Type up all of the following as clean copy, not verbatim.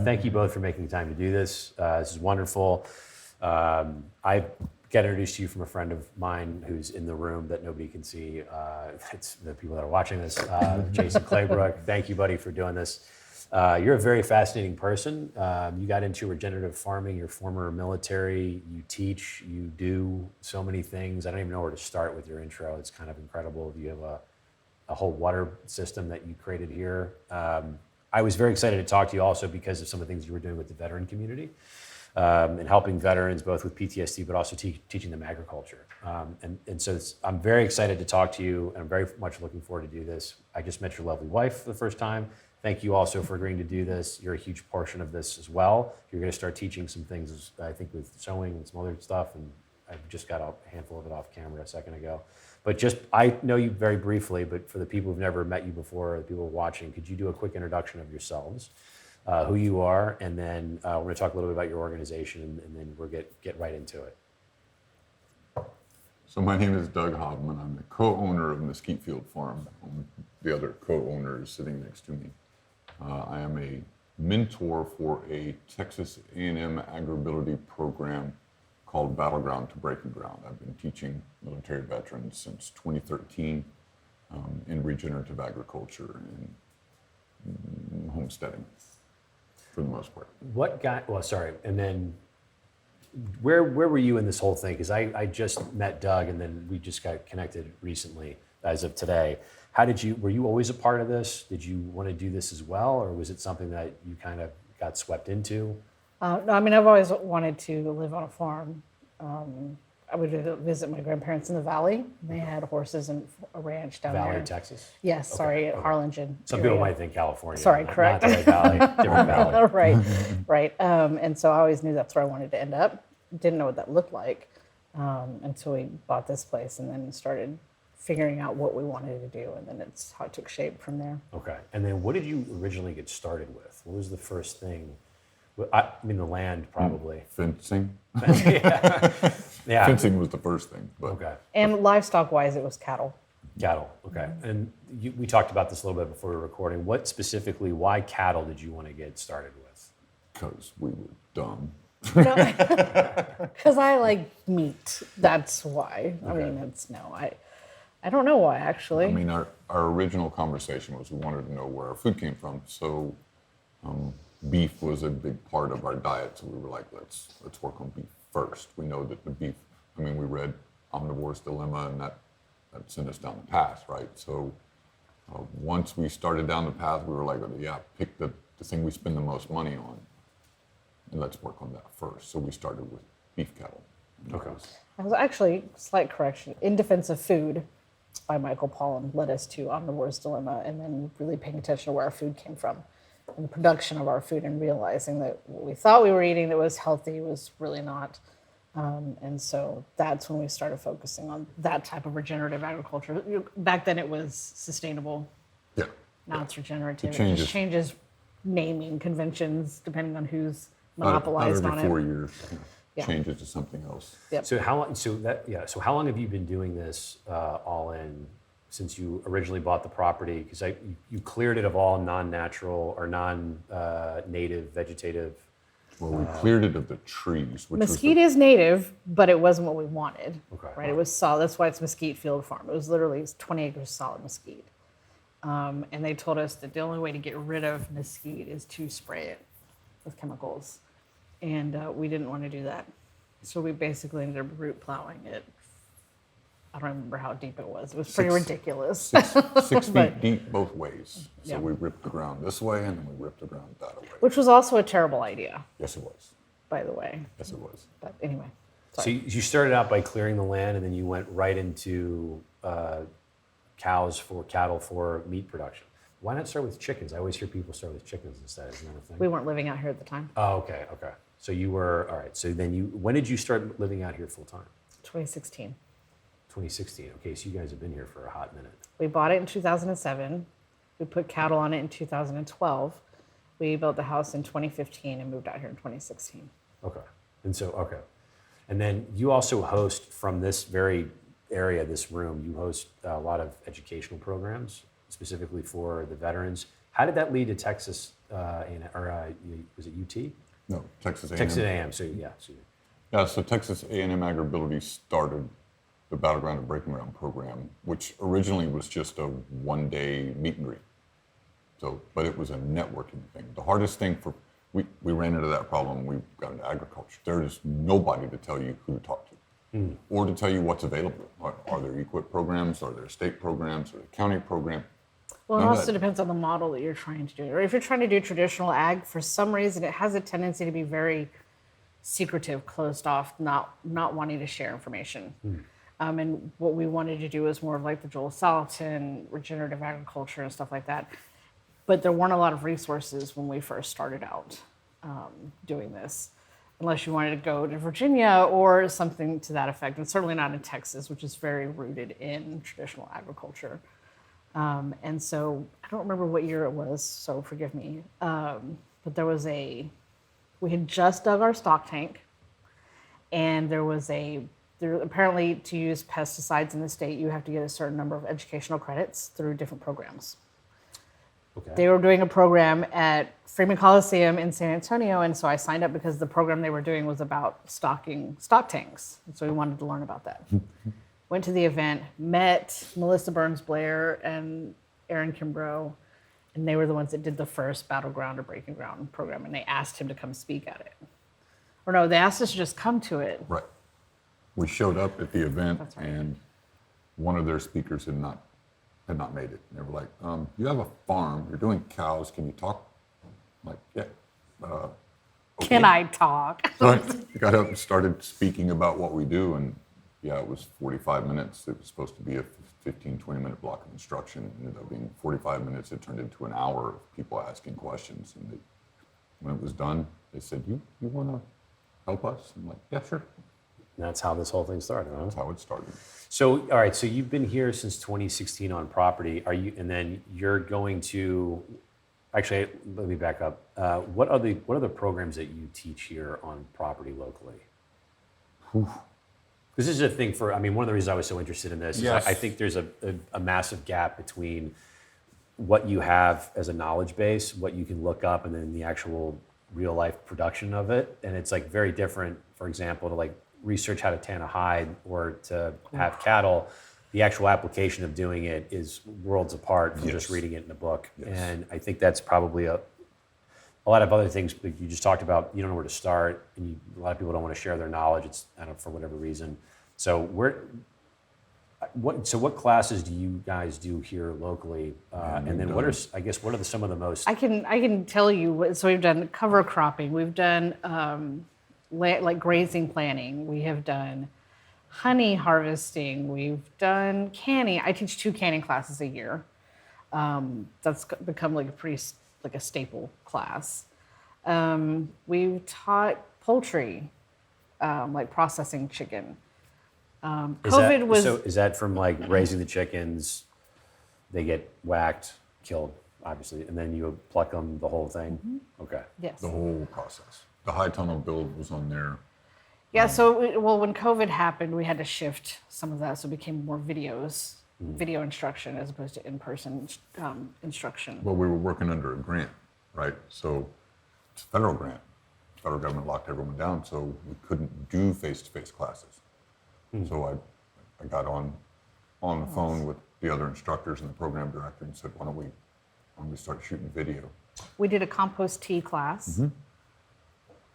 Thank you both for making the time to do this. This is wonderful. I got introduced to you from a friend of mine who's in the room that nobody can see. It's the people that are watching this. Jason Claybrook, thank you, buddy, for doing this. You're a very fascinating person. You got into regenerative farming. You're former military. You teach. You do so many things. I don't even know where to start with your intro. It's kind of incredible. You have a whole water system that you created here. I was very excited to talk to you also because of some of the things you were doing with the veteran community and helping veterans both with PTSD, but also teaching them agriculture. And so I'm very excited to talk to you, and I'm very much looking forward to do this. I just met your lovely wife for the first time. Thank you also for agreeing to do this. You're a huge portion of this as well. You're going to start teaching some things, I think, with sewing and some other stuff, and I've just got a handful of it off camera a second ago. But I know you very briefly, but for the people who've never met you before, or the people watching, could you do a quick introduction of yourselves, who you are, and then we're going to talk a little bit about your organization, and then we'll get right into it. So my name is Doug Havemann. I'm the co-owner of Mesquite Field Farm. The other co-owner is sitting next to me. I am a mentor for a Texas A&M agribility program called Battleground to Breaking Ground. I've been teaching military veterans since 2013 in regenerative agriculture and homesteading for the most part. And then where were you in this whole thing? Because I just met Doug, and then we just got connected recently as of today. Were you always a part of this? Did you want to do this as well, or was it something that you kind of got swept into? No, I mean, I've always wanted to live on a farm. I would visit my grandparents in the valley. They had horses and a ranch down there. Valley, Texas? Yes, sorry, Harlingen. Some people might think California. Sorry, correct. Not the valley, different valley. Right. And so I always knew that's where I wanted to end up. Didn't know what that looked like until we bought this place and then started figuring out what we wanted to do. And then it's how it took shape from there. Okay. And then what did you originally get started with? What was the first thing? I mean, the land, probably. Fencing. Yeah. Fencing was the first thing. But Okay. And livestock-wise, it was cattle. Cattle. Okay. And we talked about this a little bit before we were recording. Why cattle did you want to get started with? Because we were dumb. Because I like meat. That's why. Okay. I mean, I don't know why, actually. I mean, our original conversation was we wanted to know where our food came from. So beef was a big part of our diet. So we were like, let's work on beef first. We know that the beef, we read Omnivore's Dilemma, and that sent us down the path, right? So once we started down the path, we were like, pick the thing we spend the most money on, and let's work on that first. So we started with beef cattle. Okay. I was actually, slight correction, In Defense of Food by Michael Pollan led us to Omnivore's Dilemma, and then really paying attention to where our food came from and the production of our food, and realizing that what we thought we were eating that was healthy was really not. And so that's when we started focusing on that type of regenerative agriculture. Back then it was sustainable. Yeah. Now it's regenerative. It changes. Just changes naming conventions depending on who's Not monopolized every on 4 it. years. Yeah. Changes to something else. Yep. So how long have you been doing this all in since you originally bought the property? Because you cleared it of all non-natural or non-native vegetative. Well, we cleared it of the trees. Which Mesquite is native, but it wasn't what we wanted. Okay. Right? It was solid. That's why it's Mesquite Field Farm. It was literally 20 acres solid mesquite. And they told us that the only way to get rid of mesquite is to spray it with chemicals. And we didn't want to do that. So we basically ended up root plowing it. I don't remember how deep it was. It was pretty ridiculous. 6 feet deep both ways. So Yeah. we ripped the ground this way and then we ripped the ground that way. Which was also a terrible idea, Yes, it was. by the way. Yes, it was. But anyway. So you started out by clearing the land, and then you went right into cattle for meat production. Why not start with chickens? I always hear people start with chickens instead. Isn't that a thing? We weren't living out here at the time. Oh, okay. So you were, all right. So then when did you start living out here full time? 2016. 2016. Okay, so you guys have been here for a hot minute. We bought it in 2007. We put cattle on it in 2012. We built the house in 2015 and moved out here in 2016. Okay. And then you also host from this very area, this room, you host a lot of educational programs specifically for the veterans. How did that lead to Texas, was it UT? No, Texas A&M. Texas A&M, so yeah. Yeah, so Texas A&M AgriLife started the Battleground and Breaking Ground program, which originally was just a one-day meet and greet. So, but it was a networking thing. The hardest thing we ran into that problem when we got into agriculture. There is nobody to tell you who to talk to or to tell you what's available. Are there equip programs? Are there state programs? Are there county programs? Well, it also depends on the model that you're trying to do. Or if you're trying to do traditional ag, for some reason, it has a tendency to be very secretive, closed off, not wanting to share information. And what we wanted to do was more of like the Joel Salatin, regenerative agriculture and stuff like that. But there weren't a lot of resources when we first started out doing this, unless you wanted to go to Virginia or something to that effect. And certainly not in Texas, which is very rooted in traditional agriculture. And so I don't remember what year it was, so forgive me. But we had just dug our stock tank, and there apparently to use pesticides in the state, you have to get a certain number of educational credits through different programs. Okay. They were doing a program at Freeman Coliseum in San Antonio, and so I signed up because the program they were doing was about stocking stock tanks, and so we wanted to learn about that. Went to the event, met Melissa Burns-Blair and Aaron Kimbrough, and they were the ones that did the first Battleground or Breaking Ground program, and they asked him to come speak at it. Or no, they asked us to just come to it. Right. We showed up at the event, That's right. and one of their speakers had not made it. And they were like, "You have a farm. You're doing cows. Can you talk?" I'm like, "Yeah." Okay. Can I talk? So I got up and started speaking about what we do, and yeah, it was 45 minutes. It was supposed to be a 15, 20-minute block of instruction. It ended up being 45 minutes. It turned into an hour of people asking questions. And when it was done, they said, you want to help us? I'm like, yeah, sure. And that's how this whole thing started, huh? That's how it started. So, all right, so you've been here since 2016 on property. And then you're going to, actually, let me back up. What are the programs that you teach here on property locally? This is a thing one of the reasons I was so interested in this is Yes. I think there's a massive gap between what you have as a knowledge base, what you can look up, and then the actual real life production of it. And it's like very different, for example, to like research how to tan a hide or to have cattle. The actual application of doing it is worlds apart from just reading it in a book. Yes. And I think that's probably a lot of other things like you just talked about. You don't know where to start, and a lot of people don't want to share their knowledge. It's for whatever reason. So what classes do you guys do here locally? And then what are some of the most? I can tell you. So we've done cover cropping. We've done like grazing planning. We have done honey harvesting. We've done canning. I teach 2 canning classes a year. That's become like a staple class. We've taught poultry, like processing chicken. Is that from like raising the chickens? They get whacked, killed, obviously, and then you pluck them, the whole thing. Mm-hmm. Okay. Yes. The whole process. The high tunnel build was on there. Yeah. So when COVID happened, we had to shift some of that, so it became more videos, video instruction as opposed to in-person instruction. Well, we were working under a grant, right? So it's a federal grant. The federal government locked everyone down, so we couldn't do face-to-face classes. So I got on the phone with the other instructors and the program director and said, why don't we start shooting video? We did a compost tea class.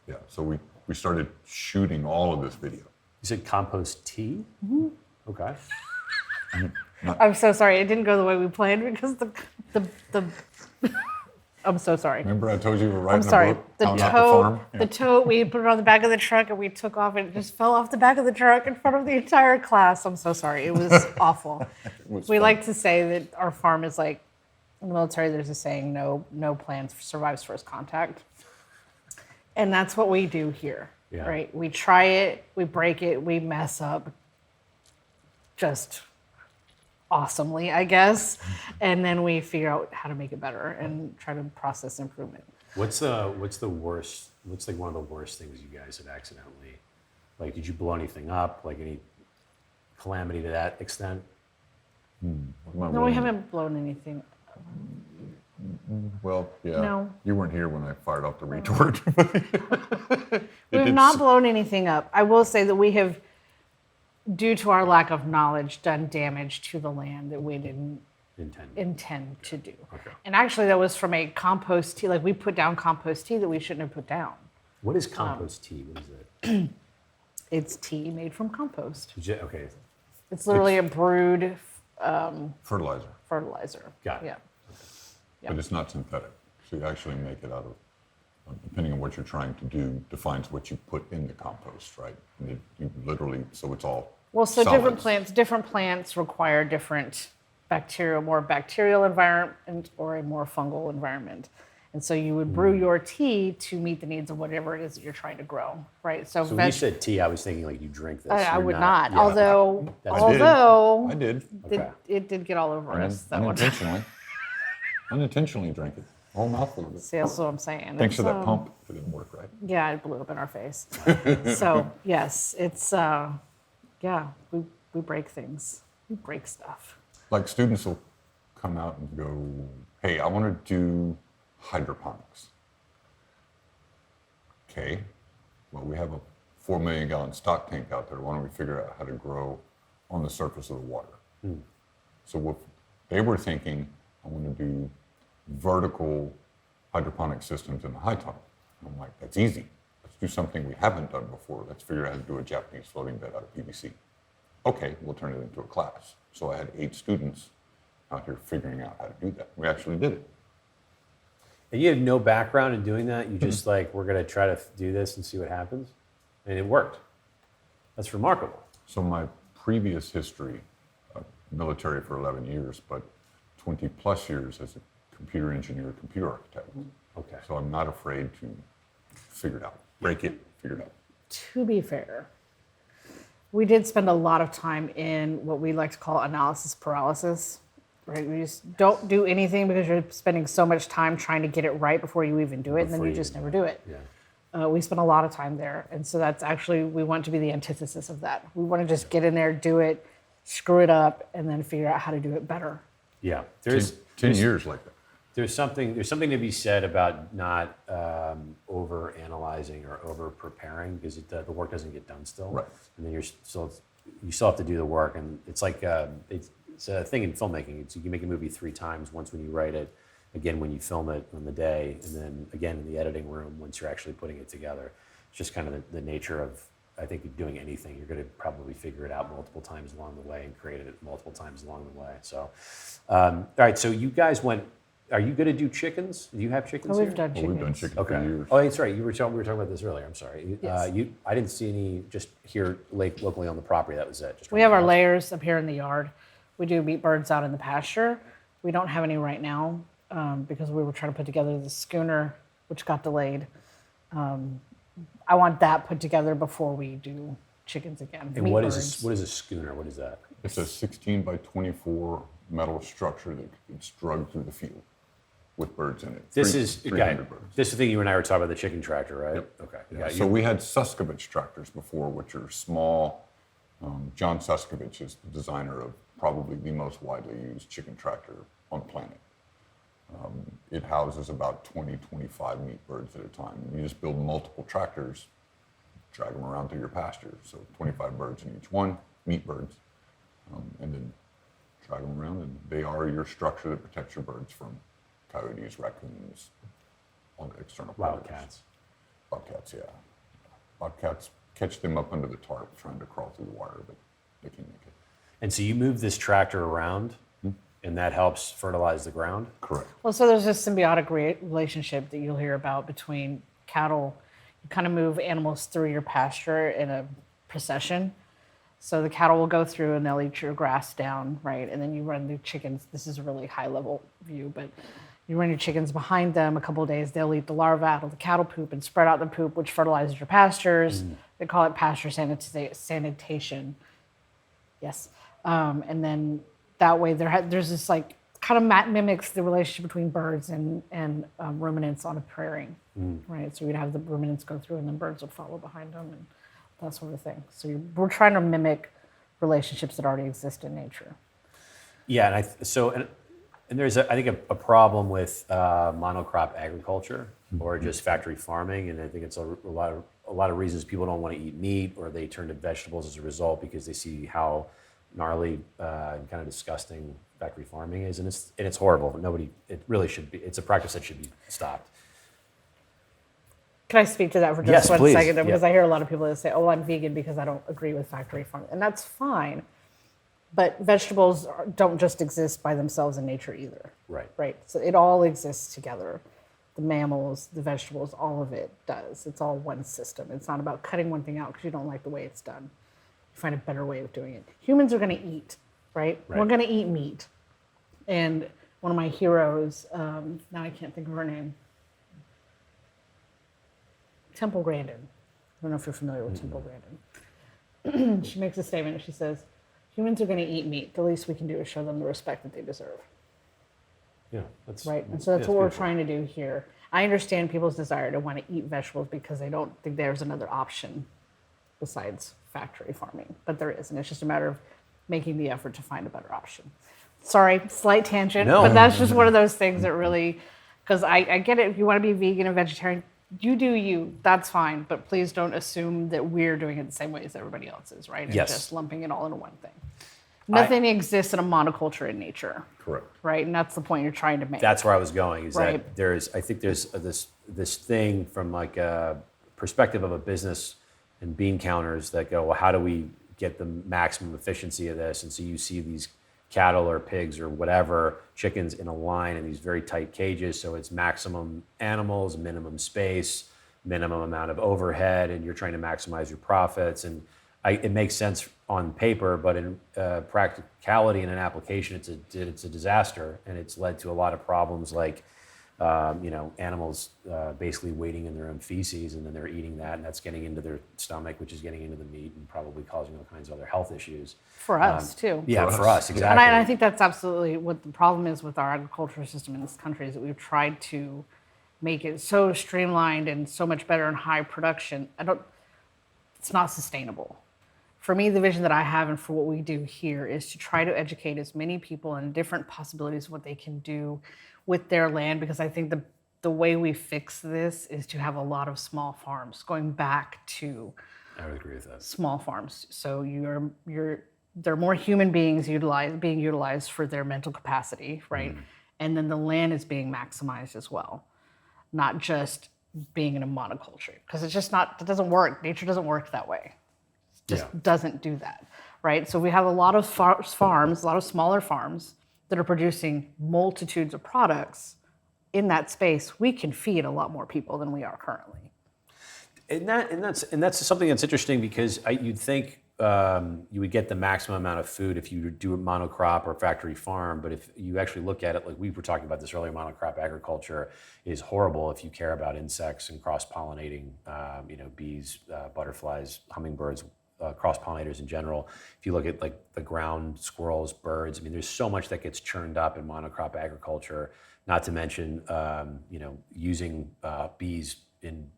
Yeah, so we started shooting all of this video. You said compost tea? Mm-hmm. Okay. I'm so sorry. It didn't go the way we planned because the I'm so sorry. Remember I told you we were writing I'm sorry. a book out at the farm? The tote, we put it on the back of the truck and we took off and it just fell off the back of the truck in front of the entire class. I'm so sorry. It was awful. Was We fun. like to say that our farm is like, in the military, there's a saying, no plan survives first contact. And that's what we do here, Yeah. right? We try it, we break it, we mess up just awesomely, I guess. And then we figure out how to make it better and try to process improvement. What's like one of the worst things you guys have accidentally, like, did you blow anything up? Like any calamity to that extent? No, we haven't blown anything. Well, yeah. No. You weren't here when I fired off the retort. We have not blown anything up. I will say that we have, due to our lack of knowledge, done damage to the land that we didn't intend to do. Okay. And actually, that was from a compost tea. Like, we put down compost tea that we shouldn't have put down. What is compost tea? What is it? It's tea made from compost. Okay, It's literally a brewed Fertilizer. fertilizer. Got it. Yeah. But it's not synthetic. So you actually make it out of, depending on what you're trying to do, defines what you put in the compost, right? And you literally, so it's all Well, so solids. different plants require different more bacterial environment or a more fungal environment. And so you would brew your tea to meet the needs of whatever it is that you're trying to grow, right? So So when you said tea, I was thinking like you drink this. I You're would not. yeah. Although I did. Okay. it did get all over us. That one. Unintentionally drank it. A whole mouthful of it. See, that's what I'm saying. Thanks for It's, that pump. It didn't work, right? Yeah, it blew up in our face. So yes, it's yeah, we break things. We break stuff. Like students will come out and go, hey, I want to do hydroponics. Okay, well, we have a 4 million gallon stock tank out there. Why don't we figure out how to grow on the surface of the water? So what they were thinking, I want to do vertical hydroponic systems in the high tunnel. I'm like, that's easy. Let's do something we haven't done before. Let's figure out how to do a Japanese floating bed out of PVC. Okay, we'll turn it into a class. So I had 8 students out here figuring out how to do that. We actually did it. And you have no background in doing that. You just like, we're going to try to do this and see what happens. And it worked. That's remarkable. So my previous history, military for 11 years, but 20 plus years as a computer engineer, computer architect. Okay. So I'm not afraid to figure it out, break it, figure it out. To be fair, we did spend a lot of time in what we like to call analysis paralysis. Right? We just don't do anything because you're spending so much time trying to get it right before you even do it, and then Before you you just even never do it. Yeah. We spend a lot of time there, and so that's actually, we want to be the antithesis of that. We want to just get in there, do it, screw it up, and then figure out how to do it better. Yeah. 10 years like that. There's something to be said about not over analyzing or over preparing because the work doesn't get done still. Right. And then you still have to do the work, and it's like it's a thing in filmmaking. It's, you can make a movie 3 times: once when you write it, again when you film it on the day, and then again in the editing room once you're actually putting it together. It's just kind of the nature of, I think, doing anything. You're going to probably figure it out multiple times along the way and create it multiple times along the way. So, all right. So you guys went. Are you going to do chickens? Do you have chickens? Oh, we've here? done Well, we've done chickens. chicken for Okay. years. Oh, that's right. We were talking about this earlier. I'm sorry. Yes. I didn't see any just here locally on the property. That was it. Just We have our layers. layers up here in the yard. We do meat birds out in the pasture. We don't have any right now because we were trying to put together the schooner, which got delayed. I want that put together before we do chickens again. And meat what birds. is a schooner? What is that? It's a 16 by 24 metal structure that gets drugged through the field with birds in it. This is 300 birds. This is the thing you and I were talking about, the chicken tractor, right? Yep. Okay. Yeah, so we had Suskovich tractors before, which are small. John Suskovich is the designer of probably the most widely used chicken tractor on the planet. It houses about 20, 25 meat birds at a time. You just build multiple tractors, drag them around through your pasture. So 25 birds in each one, meat birds, and then drag them around. And they are your structure that protects your birds from coyotes, raccoons, all the external predators. Wildcats. Bobcats, yeah. Bobcats catch them up under the tarp trying to crawl through the water, but they can make it. And so you move this tractor around, and that helps fertilize the ground. Correct. Well, so there's this symbiotic relationship that you'll hear about between cattle. You kind of move animals through your pasture in a procession. So the cattle will go through and they'll eat your grass down, right? And then you run the chickens. This is a really high level view, but you run your chickens behind them. A couple of days, they'll eat the larvae out of the cattle poop and spread out the poop, which fertilizes your pastures. They call it pasture sanitation. Yes. And then that way there's this like kind of mimics the relationship between birds and ruminants on a prairie, right? So we'd have the ruminants go through and then birds would follow behind them and that sort of thing. So we're trying to mimic relationships that already exist in nature. Yeah, and there's I think a problem with monocrop agriculture or just factory farming, and I think it's a lot of reasons people don't want to eat meat or they turn to vegetables as a result because they see how gnarly and kind of disgusting factory farming is, and it's horrible. It really should be. It's a practice that should be stopped. Can I speak to that for just Yes, one please. second? Because Yeah. I hear a lot of people that say, "Oh, I'm vegan because I don't agree with factory farming," and that's fine. But vegetables don't just exist by themselves in nature either. Right. Right. So it all exists together. The mammals, the vegetables, all of it does. It's all one system. It's not about cutting one thing out because you don't like the way it's done. You find a better way of doing it. Humans are going to eat, right? We're going to eat meat. And one of my heroes, now I can't think of her name, Temple Grandin. I don't know if you're familiar with Temple Grandin. She makes a statement. She says, humans are going to eat meat. The least we can do is show them the respect that they deserve. Yeah, that's Right. And so that's what we're trying to do here. I understand people's desire to want to eat vegetables because they don't think there's another option besides factory farming, but there is. And it's just a matter of making the effort to find a better option. Sorry, slight tangent, No. but that's just one of those things that really, because I get it. If you want to be vegan and vegetarian, you do you. That's fine. But please don't assume that we're doing it the same way as everybody else is, right? And Yes. just lumping it all into one thing. Nothing exists in a monoculture in nature. Correct. Right, and that's the point you're trying to make. That's where I was going. Is Right. that I think there's this thing from like a perspective of a business and bean counters that go, well, how do we get the maximum efficiency of this? And so you see these cattle or pigs or whatever, chickens in a line in these very tight cages. So it's maximum animals, minimum space, minimum amount of overhead, and you're trying to maximize your profits. And it makes sense on paper, but in practicality and in application, it's a disaster, and it's led to a lot of problems like animals basically waiting in their own feces, and then they're eating that, and that's getting into their stomach, which is getting into the meat and probably causing all kinds of other health issues. For us, too. Yeah, for us, And exactly. I think that's absolutely what the problem is with our agricultural system in this country is that we've tried to make it so streamlined and so much better in high production. It's not sustainable. For me, the vision that I have and for what we do here is to try to educate as many people on different possibilities of what they can do with their land, because I think the way we fix this is to have a lot of small farms, going back to I would agree with that. small farms. So there are more human beings being utilized for their mental capacity, right? And then the land is being maximized as well, not just being in a monoculture, because it's just not, it doesn't work. Nature doesn't work that way. It just doesn't do that, right? So we have a lot of farms, a lot of smaller farms that are producing multitudes of products. In that space, we can feed a lot more people than we are currently. And that's something that's interesting because you'd think you would get the maximum amount of food if you do a monocrop or factory farm, but if you actually look at it, like we were talking about this earlier, monocrop agriculture is horrible if you care about insects and cross-pollinating, bees, butterflies, hummingbirds, cross-pollinators in general. If you look at like the ground squirrels, birds, I mean, there's so much that gets churned up in monocrop agriculture, not to mention, using bees in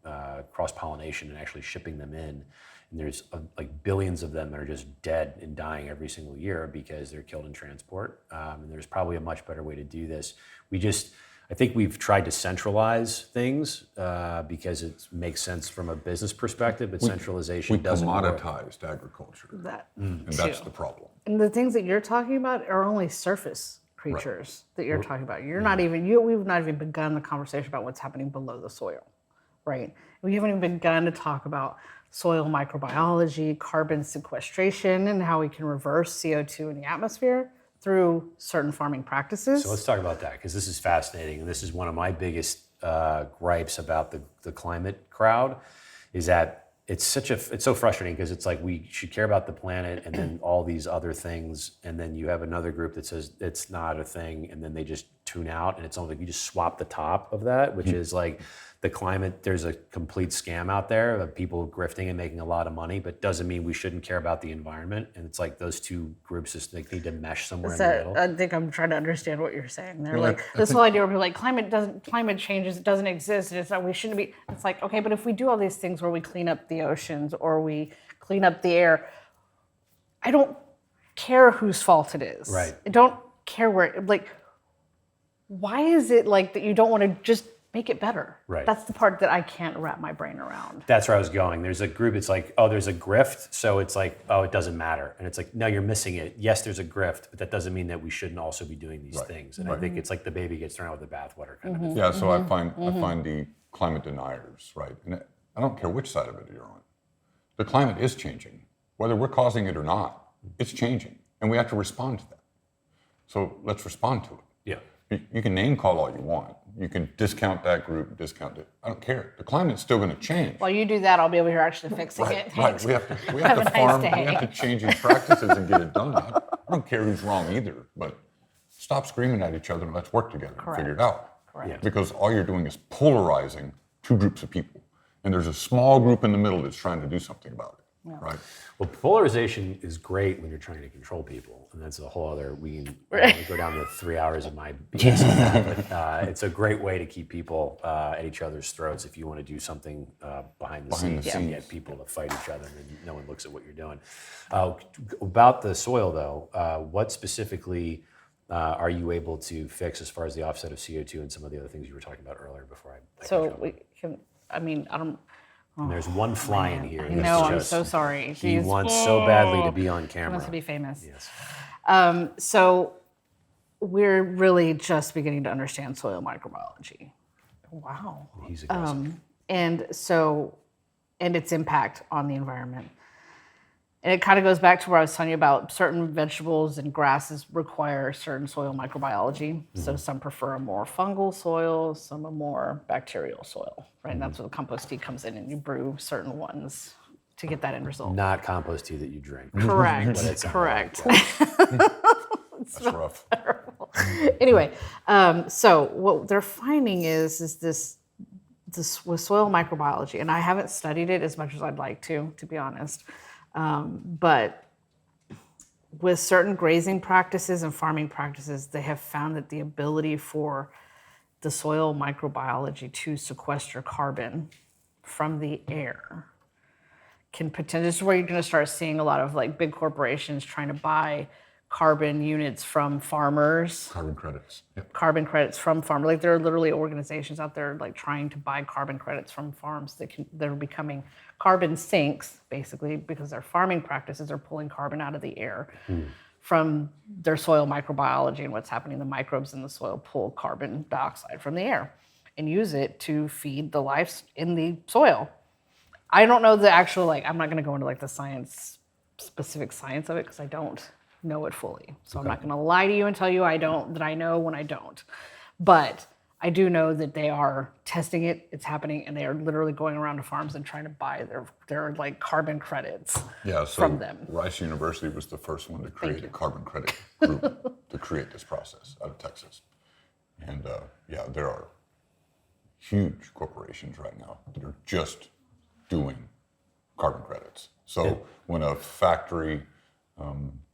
cross-pollination and actually shipping them in. And there's like billions of them that are just dead and dying every single year because they're killed in transport. And there's probably a much better way to do this. I think we've tried to centralize things because it makes sense from a business perspective, but centralization doesn't work. We commoditized agriculture, And that's the problem. And the things that you're talking about are only surface creatures that you're talking about. You're not even, we've not even begun the conversation about what's happening below the soil, right? We haven't even begun to talk about soil microbiology, carbon sequestration, and how we can reverse CO2 in the atmosphere through certain farming practices. So let's talk about that because this is fascinating, and this is one of my biggest gripes about the climate crowd, is that it's so frustrating because it's like we should care about the planet and then all these other things, and then you have another group that says it's not a thing, and then they just tune out, and it's almost like you just swap the top of that, which is like the climate. There's a complete scam out there of people grifting and making a lot of money, but doesn't mean we shouldn't care about the environment. And it's like those two groups just need to mesh somewhere in the middle. I think I'm trying to understand what you're saying. They're Well, like, this whole idea where we're like, climate changes, it doesn't exist, and it's not, we shouldn't be. It's like, okay, but if we do all these things where we clean up the oceans or we clean up the air, I don't care whose fault it is. Right. I don't care where, like, why is it like that you don't want to just make it better? Right. That's the part that I can't wrap my brain around. That's where I was going. There's a group, it's like, oh, there's a grift, so it's like, oh, it doesn't matter. And it's like, no, you're missing it. Yes, there's a grift, but that doesn't mean that we shouldn't also be doing these things. And I think it's like the baby gets thrown out with the bathwater kind of a thing. Yeah, so I find the climate deniers, right? And I don't care which side of it you're on. The climate is changing. Whether we're causing it or not, it's changing. And we have to respond to that. So let's respond to it. Yeah. You can name call all you want. You can discount that group, discount it. I don't care. The climate's still going to change. While you do that, I'll be over here actually fixing it. Right. We have to Have a nice farm. day. We have to change these practices and get it done. I don't care who's wrong either. But stop screaming at each other and let's work together and figure it out. Correct. Yeah. Because all you're doing is polarizing two groups of people, and there's a small group in the middle that's trying to do something about it. Yeah. Right. Well, polarization is great when you're trying to control people, and that's a whole other. We can go down to 3 hours of my BS on that, but it's a great way to keep people at each other's throats if you want to do something behind the scenes and get people to fight each other, and then no one looks at what you're doing. About the soil, though, what specifically are you able to fix as far as the offset of CO2 and some of the other things you were talking about earlier before I So we can, I mean, I don't. And there's one fly in here. I know, I'm so sorry. He He's- wants so badly to be on camera. He wants to be famous. Yes. So we're really just beginning to understand soil microbiology. Wow. He's aggressive. And its impact on the environment. And it kind of goes back to where I was telling you about certain vegetables and grasses require certain soil microbiology. So some prefer a more fungal soil, some a more bacterial soil, right? And that's where the compost tea comes in, and you brew certain ones to get that end result. Not compost tea that you drink. Correct. But it's Correct. That's rough. Anyway, so what they're finding is this with soil microbiology, and I haven't studied it as much as I'd like to be honest. But with certain grazing practices and farming practices, they have found that the ability for the soil microbiology to sequester carbon from the air can potentially, this is where you're going to start seeing a lot of like big corporations trying to buy carbon units from farmers. Carbon credits. Yep. Carbon credits from farmers. Like there are literally organizations out there like trying to buy carbon credits from farms that are becoming carbon sinks, basically, because their farming practices are pulling carbon out of the air from their soil microbiology and what's happening. The microbes in the soil pull carbon dioxide from the air and use it to feed the life in the soil. I don't know the actual, like, I'm not going to go into like the specific science of it because I don't know it fully. So I'm not going to lie to you and tell you that I know when I don't. But I do know that they are testing it, it's happening, and they are literally going around to farms and trying to buy their like carbon credits from them. Rice University was the first one to create a carbon credit group to create this process out of Texas. And there are huge corporations right now that are just doing carbon credits. So when a factory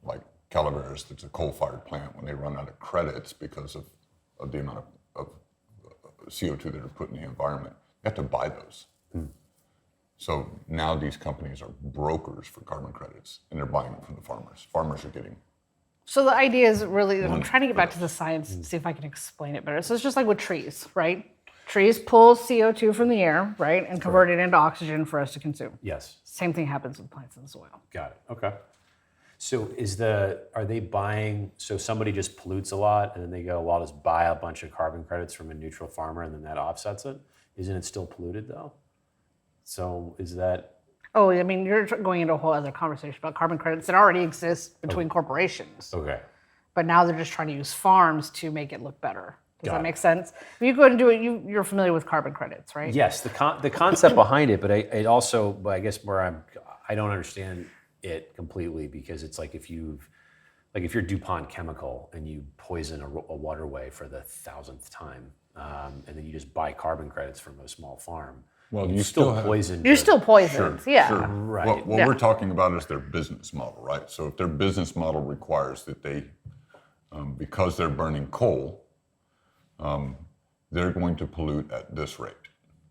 like Calaveras, that's a coal-fired plant, when they run out of credits because of the amount of CO2 that are put in the environment, they have to buy those. So now these companies are brokers for carbon credits, and they're buying them from the farmers. Farmers are getting. So the idea is really, I'm trying to get back to the science and see if I can explain it better. So it's just like with trees, right? Trees pull CO2 from the air, right, and convert it into oxygen for us to consume. Yes. Same thing happens with plants in the soil. Got it. Okay. So are they buying, so somebody just pollutes a lot and then they go, well, I'll just buy a bunch of carbon credits from a neutral farmer and then that offsets it? Isn't it still polluted though? So is that? Oh, I mean, you're going into a whole other conversation about carbon credits that already exist between corporations. Okay. But now they're just trying to use farms to make it look better. Does Got that it. make sense? If you go and do it, you're familiar with carbon credits, right? Yes, the concept behind it, but it also, but I guess where I don't understand it completely because it's like if you're DuPont Chemical and you poison a waterway for the 1,000th time, and then you just buy carbon credits from a small farm. Well, you you still still have- poisoned. You're still poisoned, yeah. Sure. Right. What we're talking about is their business model, right? So if their business model requires that they, because they're burning coal, they're going to pollute at this rate,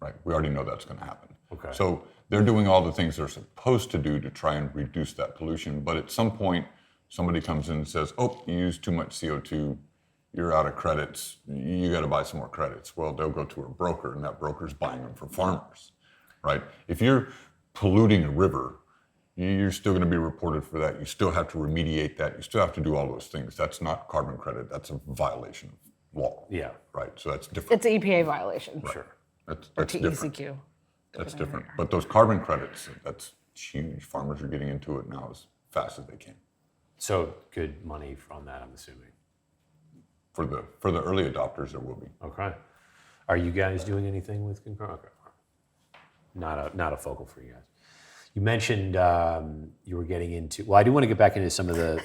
right? We already know that's going to happen. Okay. So they're doing all the things they're supposed to do to try and reduce that pollution, but at some point, Somebody comes in and says, oh, you use too much CO2, you're out of credits, you got to buy some more credits. Well, they'll go to a broker, and that broker's buying them from farmers, right? If you're polluting a river, you're still going to be reported for that. You still have to remediate that. You still have to do all those things. That's not carbon credit. That's a violation of law. Yeah. Right. So that's different. It's an EPA violation. Right. Sure. That's TECQ. different. That's different. But those carbon credits, that's huge. Farmers are getting into it now as fast as they can. So good money from that, I'm assuming. For the early adopters, there will be. Okay. Are you guys doing anything with concurrent? Okay. Not a focal for you guys. You mentioned you were getting into, well, I do want to get back into some of the,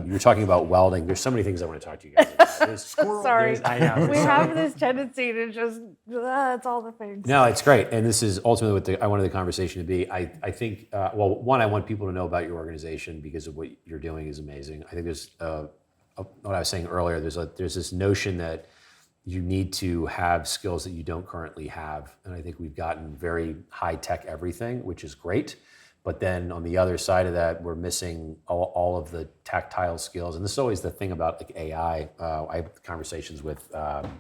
you were talking about welding. There's so many things I want to talk to you guys about. Sorry. I know. We have this tendency to just, it's all the things. No, it's great. And this is ultimately what I wanted the conversation to be. I think, well, one, I want people to know about your organization because of what you're doing is amazing. I think there's, what I was saying earlier, there's this notion that you need to have skills that you don't currently have. And I think we've gotten very high tech everything, which is great. But then on the other side of that, we're missing all of the tactile skills. And this is always the thing about like AI. I have conversations with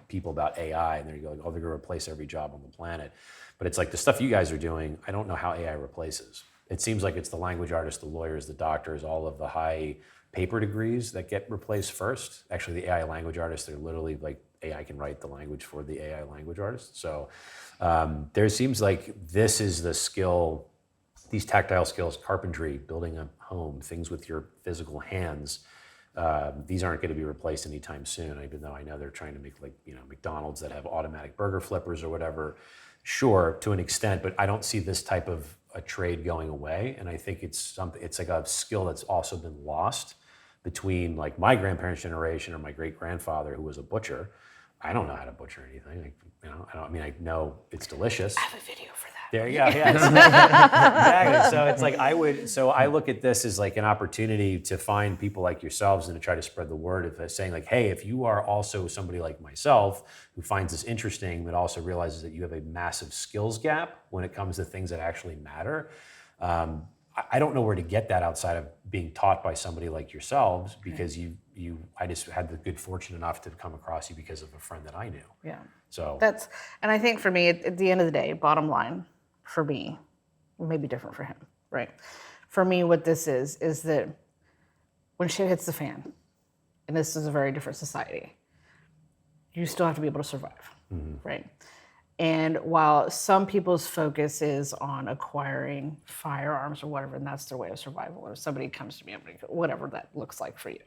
people about AI, and they're like, oh, they're going to replace every job on the planet. But it's like the stuff you guys are doing, I don't know how AI replaces. It seems like it's the language artists, the lawyers, the doctors, all of the high paper degrees that get replaced first. Actually, the AI language artists, they're literally like, AI can write the language for the AI language artist. So there seems like this is the skill, these tactile skills, carpentry, building a home, things with your physical hands, these aren't going to be replaced anytime soon, even though I know they're trying to make like, McDonald's that have automatic burger flippers or whatever. Sure, to an extent, but I don't see this type of a trade going away. And I think it's like a skill that's also been lost between like my grandparents' generation or my great-grandfather who was a butcher. I don't know how to butcher anything. I know it's delicious. I have a video for that. There you go. Yeah. Exactly. So it's like I look at this as like an opportunity to find people like yourselves and to try to spread the word of saying like, hey, if you are also somebody like myself who finds this interesting, but also realizes that you have a massive skills gap when it comes to things that actually matter. I don't know where to get that outside of being taught by somebody like yourselves, because I just had the good fortune enough to come across you because of a friend that I knew. Yeah. So and I think for me, at the end of the day, bottom line, for me, it may be different for him, right? For me, what this is that when shit hits the fan, and this is a very different society, you still have to be able to survive, right? And while some people's focus is on acquiring firearms or whatever, and that's their way of survival, or if somebody comes to me, whatever that looks like for you.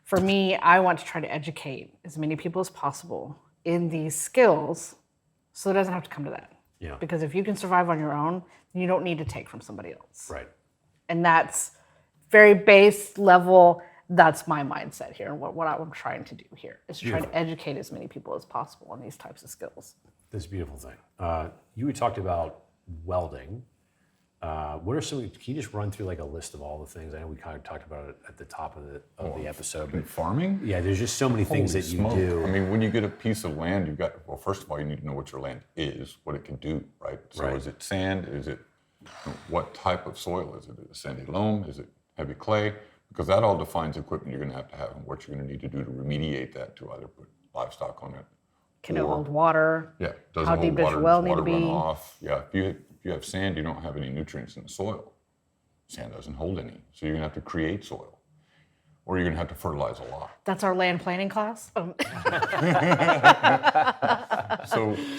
For me, I want to try to educate as many people as possible in these skills so it doesn't have to come to that. Yeah. Because if you can survive on your own, you don't need to take from somebody else. right. And that's very base level. That's my mindset here. And what I'm trying to do here is to try to educate as many people as possible on these types of skills. This beautiful thing. You had talked about welding. What are some? Can you just run through like a list of all the things? I know we kind of talked about it at the top of the episode, but Farming? yeah, there's just so many things Holy that you smoke. do. I mean, when you get a piece of land, well, first of all, you need to know what your land is, what it can do, right? So Right. is it sand? Is it, what type of soil is it? Is it sandy loam? Is it heavy clay? Because that all defines equipment you're going to have and what you're going to need to do to remediate that, to either put livestock on it. Can it hold water? Yeah, does How it hold deep does water? your well Does need to water run be? off? Yeah, if you have sand, you don't have any nutrients in the soil. Sand doesn't hold any, so you're gonna have to create soil, or you're gonna have to fertilize a lot. That's our land planning class. So,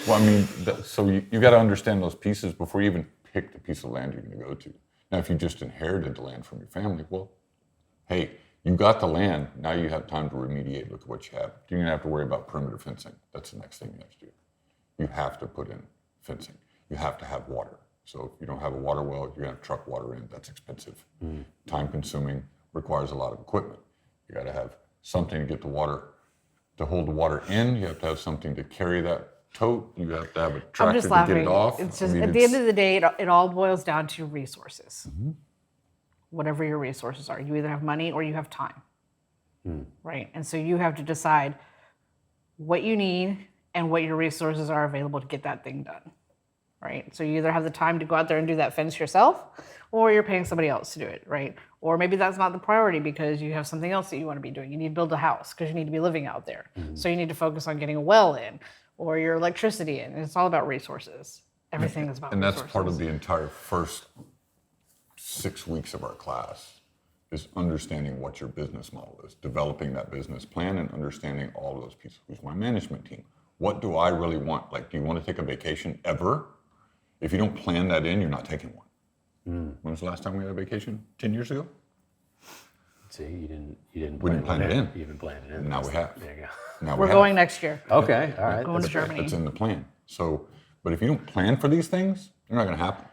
well, I mean, so you got to understand those pieces before you even pick the piece of land you're gonna go to. Now, if you just inherited the land from your family, well, hey, you got the land. Now you have time to remediate. Look at what you have. You're gonna have to worry about perimeter fencing. That's the next thing you have to do. You have to put in fencing. You have to have water. So if you don't have a water well, you're gonna truck water in. That's expensive, time consuming, requires a lot of equipment. You gotta have something to get the water, to hold the water in. You have to have something to carry that tote. You have to have a I'm tractor just to laughing. get it off. It's just at the end of the day, it all boils down to resources. Whatever your resources are, you either have money or you have time, right? And so you have to decide what you need and what your resources are available to get that thing done. right? So you either have the time to go out there and do that fence yourself, or you're paying somebody else to do it, right? Or maybe that's not the priority because you have something else that you want to be doing. You need to build a house because you need to be living out there. So you need to focus on getting a well in or your electricity in. It's all about resources. Everything is about And resources. that's part of the entire first 6 weeks of our class is understanding what your business model is, developing that business plan and understanding all of those pieces. Who's my management team? What do I really want? Like, do you want to take a vacation ever? If you don't plan that in, you're not taking one. When was the last time we had a vacation? 10 years ago? See, you didn't. We didn't plan it in. You didn't plan it in. And now we have. There you go. Now We're going next year. Okay, all right. Going to that's fair. Germany. It's in the plan. So, but if you don't plan for these things, they're not going to happen.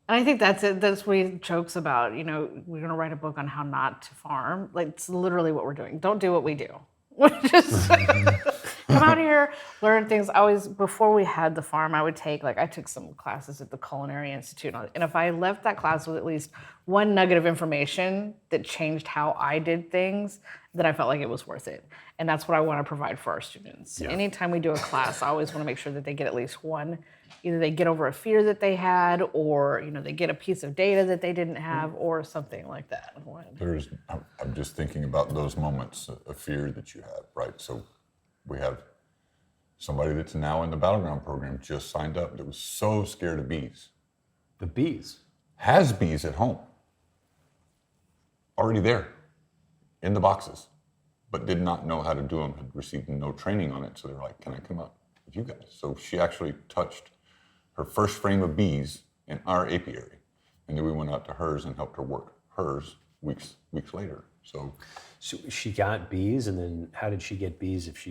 And I think that's it. That's what he jokes about. You know, we're going to write a book on how not to farm. Like, it's literally what we're doing. Don't do what we do. Just come out here, learn things. Before we had the farm, I took some classes at the Culinary Institute. And if I left that class with at least one nugget of information that changed how I did things, then I felt like it was worth it. And that's what I want to provide for our students. Yeah. Anytime we do a class, I always want to make sure that they get at least one. Either they get over a fear that they had, or they get a piece of data that they didn't have, or something like that. I'm just thinking about those moments of fear that you have, right? So we have somebody that's now in the Battleground program just signed up that was so scared of bees. The bees. Has bees at home. Already there, in the boxes, but did not know how to do them, had received no training on it. So they were like, can I come out with you guys? So she actually touched her first frame of bees in our apiary. And then we went out to hers and helped her work hers weeks later. So she got bees, and then how did she get bees if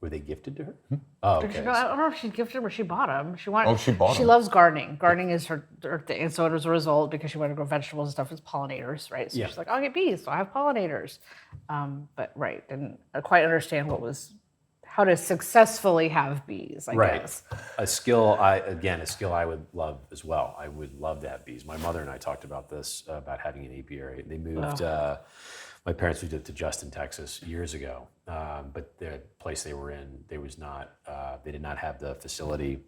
were they gifted to her? Oh, okay. I don't know if she gifted them or she bought them. She bought She them. loves gardening. Gardening is her thing. And so as a result, because she wanted to grow vegetables and stuff, it's pollinators, right? So she's like, I'll get bees, so I have pollinators. Didn't quite understand how to successfully have bees, I guess. A skill I would love as well. I would love to have bees. My mother and I talked about this, about having an apiary. They moved, my parents moved to Justin, Texas years ago. But the place they were in, they did not have the facility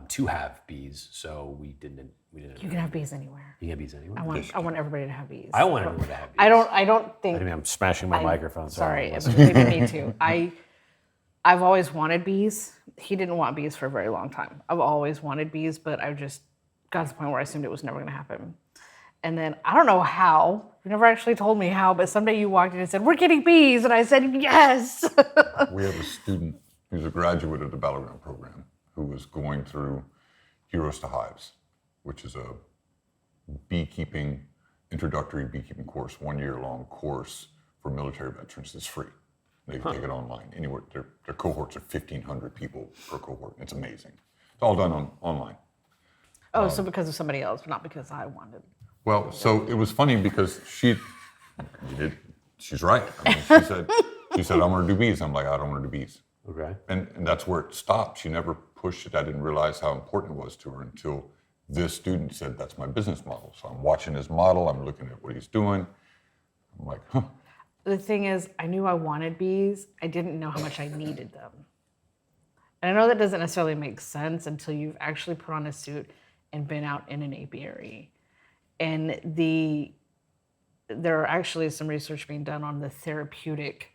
to have bees. So we didn't. You can have bees anywhere. You can have bees anywhere? I want everybody to have bees. I want everyone to have bees. I don't think. I mean, I'm smashing my microphone. Sorry, maybe me too. I've always wanted bees. He didn't want bees for a very long time. I've always wanted bees, but I just got to the point where I assumed it was never going to happen. And then I don't know how. You never actually told me how, but someday you walked in and said, "We're getting bees," and I said, "Yes." we have a student who's a graduate of the Battleground program who was going through Heroes to Hives, which is a introductory beekeeping course, 1 year long course for military veterans that's free. They can take it online. Anywhere, their cohorts are 1,500 people per cohort. It's amazing. It's all done online. Oh, so because of somebody else, but not because I wanted. Well, so it was funny because she's right. I mean, she said, I'm going to do bees. I'm like, I don't want to do bees. Okay. And that's where it stopped. She never pushed it. I didn't realize how important it was to her until this student said, that's my business model. So I'm watching his model. I'm looking at what he's doing. I'm like, huh. The thing is, I knew I wanted bees. I didn't know how much I needed them. And I know that doesn't necessarily make sense until you've actually put on a suit and been out in an apiary. And there are actually some research being done on the therapeutic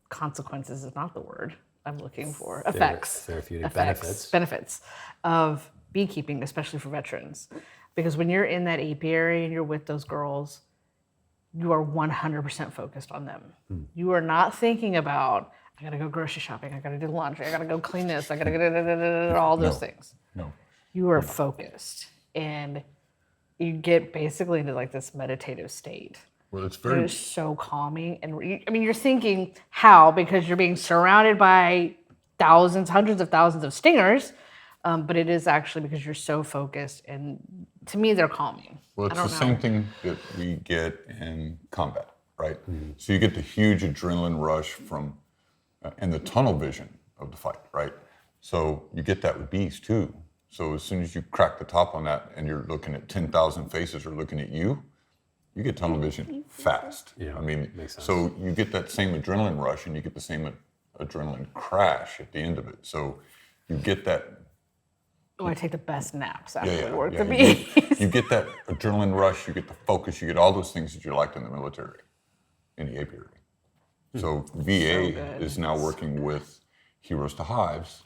consequences, is not the word I'm looking for, Therapeutic benefits of beekeeping, especially for veterans. Because when you're in that apiary and you're with those girls, you are 100% focused on them. You are not thinking about, I gotta go grocery shopping, I gotta do laundry, I gotta go clean this, I gotta go all those things. No. You are focused, and you get basically into like this meditative state. Well, it's It is so calming, and you're thinking how, because you're being surrounded by hundreds of thousands of stingers, but it is actually because you're so focused, and to me, they're calming. Well, it's the same thing that we get in combat, right? So you get the huge adrenaline rush from, and the tunnel vision of the fight, right? So you get that with bees too. So as soon as you crack the top on that and you're looking at 10,000 faces are looking at you, you get tunnel vision fast. Yeah, I mean, makes sense. so you get that same adrenaline rush and you get the same adrenaline crash at the end of it. So you get that Oh, I take the best naps after Yeah, we work yeah. the You bees. you get that adrenaline rush, you get the focus, you get all those things that you liked in the military, in the apiary. So VA good. is now working with Heroes to Hives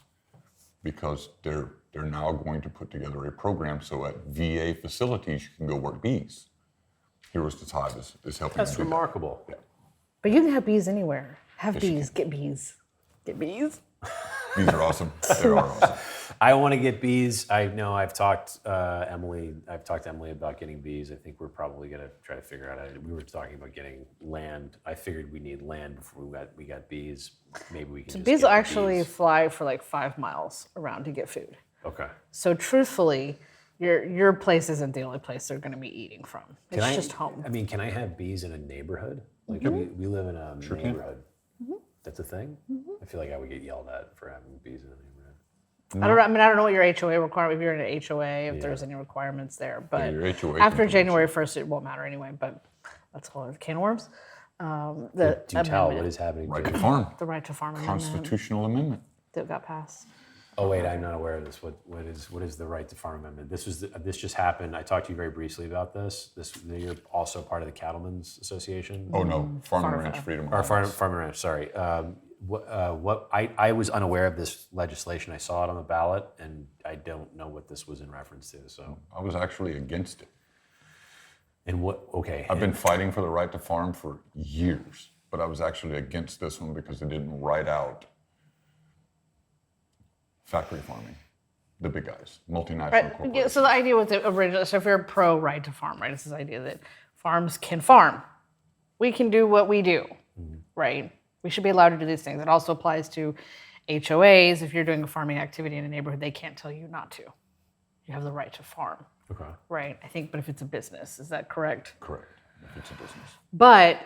because they're now going to put together a program so at VA facilities you can go work bees. Heroes to Hives is helping. That's them do that. remarkable. Yeah. But you can have bees anywhere. Have Yes, you bees. Get bees. Get bees. Bees are awesome. They are awesome. I want to get bees. I know I've talked Emily to Emily about getting bees. I think we're probably going to try to figure out. We were talking about getting land. I figured we need land before we got bees. Maybe we can. Just Bees get the actually bees. fly for like 5 miles around to get food. Okay. So truthfully, your place isn't the only place they're going to be eating from. It's just home. I mean, can I have bees in a neighborhood? Like we live in a neighborhood. That's a thing. I feel like I would get yelled at for having bees in a neighborhood. I don't know. I mean, I don't know what your HOA requirement. If you're in an HOA, if there's any requirements there, but your HOA after can January 1st, it won't matter anyway. But that's called a can of worms. The Do tell what amendment, is happening. Right to to farm. the right to farm amendment Constitutional amendment. that got passed. Oh wait, I'm not aware of this. What is the right to farm amendment? This just happened. I talked to you very briefly about this. You're also part of the Cattlemen's Association. Oh no, Farm and Farm- Ranch Freedom Or Alliance. farm and ranch. Sorry. I was unaware of this legislation. I saw it on the ballot, and I don't know what this was in reference to. So, I was actually against it. and what? Okay. I've been fighting for the right to farm for years, but I was actually against this one because it didn't write out factory farming, the big guys, multinational Right. corporations. Yeah, so the idea was the original. So if you're pro right to farm, right, it's this idea that farms can farm. We can do what we do, right? We should be allowed to do these things. It also applies to HOAs. If you're doing a farming activity in a neighborhood, they can't tell you not to. You have the right to farm, Okay. right? I think, but if it's a business, is that correct? Correct, if it's a business. But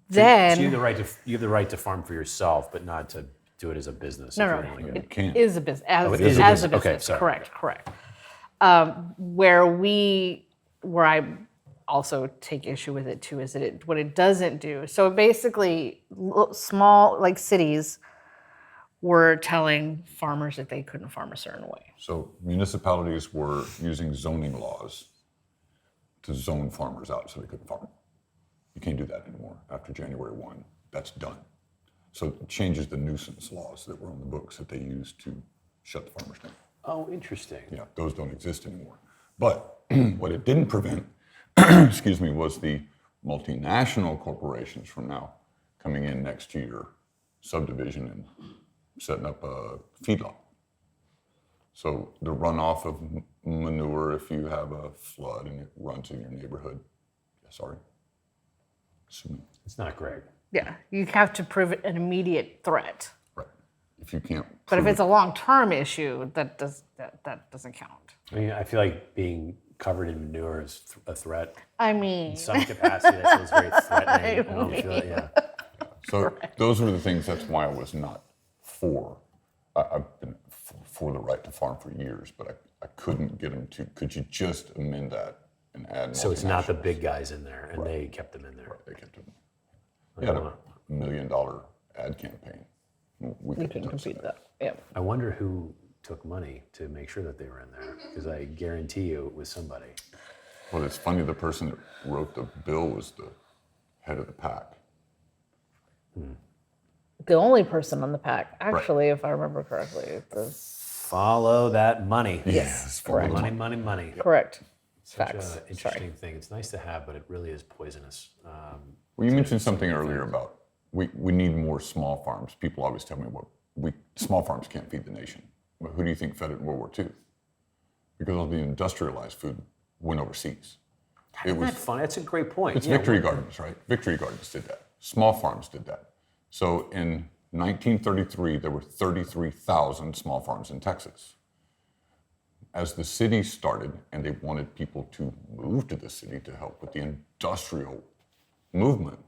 then So you have the right to farm for yourself, but not to do it as a business. No, if no, you wanna no. get It can't. is a business. As, it is a as a business. Okay, business. sorry. Correct. Where I also take issue with it too is that what it doesn't do. So basically, small like cities were telling farmers that they couldn't farm a certain way. So municipalities were using zoning laws to zone farmers out so they couldn't farm. You can't do that anymore. After January 1, that's done. So it changes the nuisance laws that were on the books that they used to shut the farmers down. Oh, interesting. Yeah, those don't exist anymore. But what it didn't prevent, excuse me, was the multinational corporations from now coming in next to your subdivision and setting up a feedlot. So the runoff of manure, if you have a flood and it runs in your neighborhood, assuming, It's not great. Yeah, you have to prove an immediate threat. right. If you can't But if prove it's a long-term issue, that doesn't count. I mean, I feel like being covered in manure is a threat. I mean, In some capacity, that feels very threatening. I don't feel it, yeah. So those were the things, that's why I was not for. I've been for the right to farm for years, but I couldn't get them to, could you just amend that and add So it's not the multinationals? big guys in there, and they kept them in there. They kept them. They had $1 million ad campaign. We you couldn't compete with that. Yeah. I wonder who took money to make sure that they were in there, because I guarantee you it was somebody. Well, it's funny, the person that wrote the bill was the head of the pack. The only person on the pack, actually, if I remember correctly. Follow that money. Yes, correct. Money. Correct. Such Facts. an interesting thing. It's nice to have, but it really is poisonous. Well, you mentioned something earlier about we need more small farms. People always tell me, small farms can't feed the nation. But who do you think fed it in World War II? Because all the industrialized food went overseas. Isn't that funny? That's a great point. It's Victory Gardens, right? Victory Gardens did that. Small farms did that. So in 1933, there were 33,000 small farms in Texas. As the city started and they wanted people to move to the city to help with the industrial movement,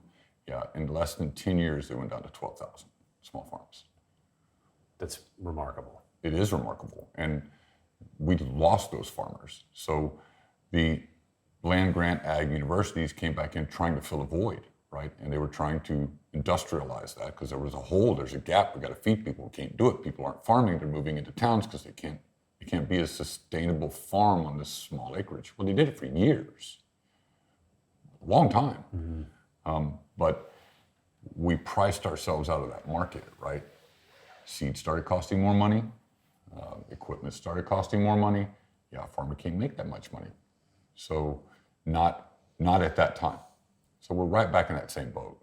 in less than 10 years, they went down to 12,000 small farms. That's remarkable. It is remarkable. And we lost those farmers. So the land grant ag universities came back in trying to fill a void, right? And they were trying to industrialize that because there was a hole, there's a gap, we got to feed people, we can't do it. People aren't farming, they're moving into towns because they can't It can't be a sustainable farm on this small acreage. Well, they did it for years, a long time. But we priced ourselves out of that market, right? Seed started costing more money. Equipment started costing more money. Yeah, a farmer can't make that much money. So not at that time. So we're right back in that same boat.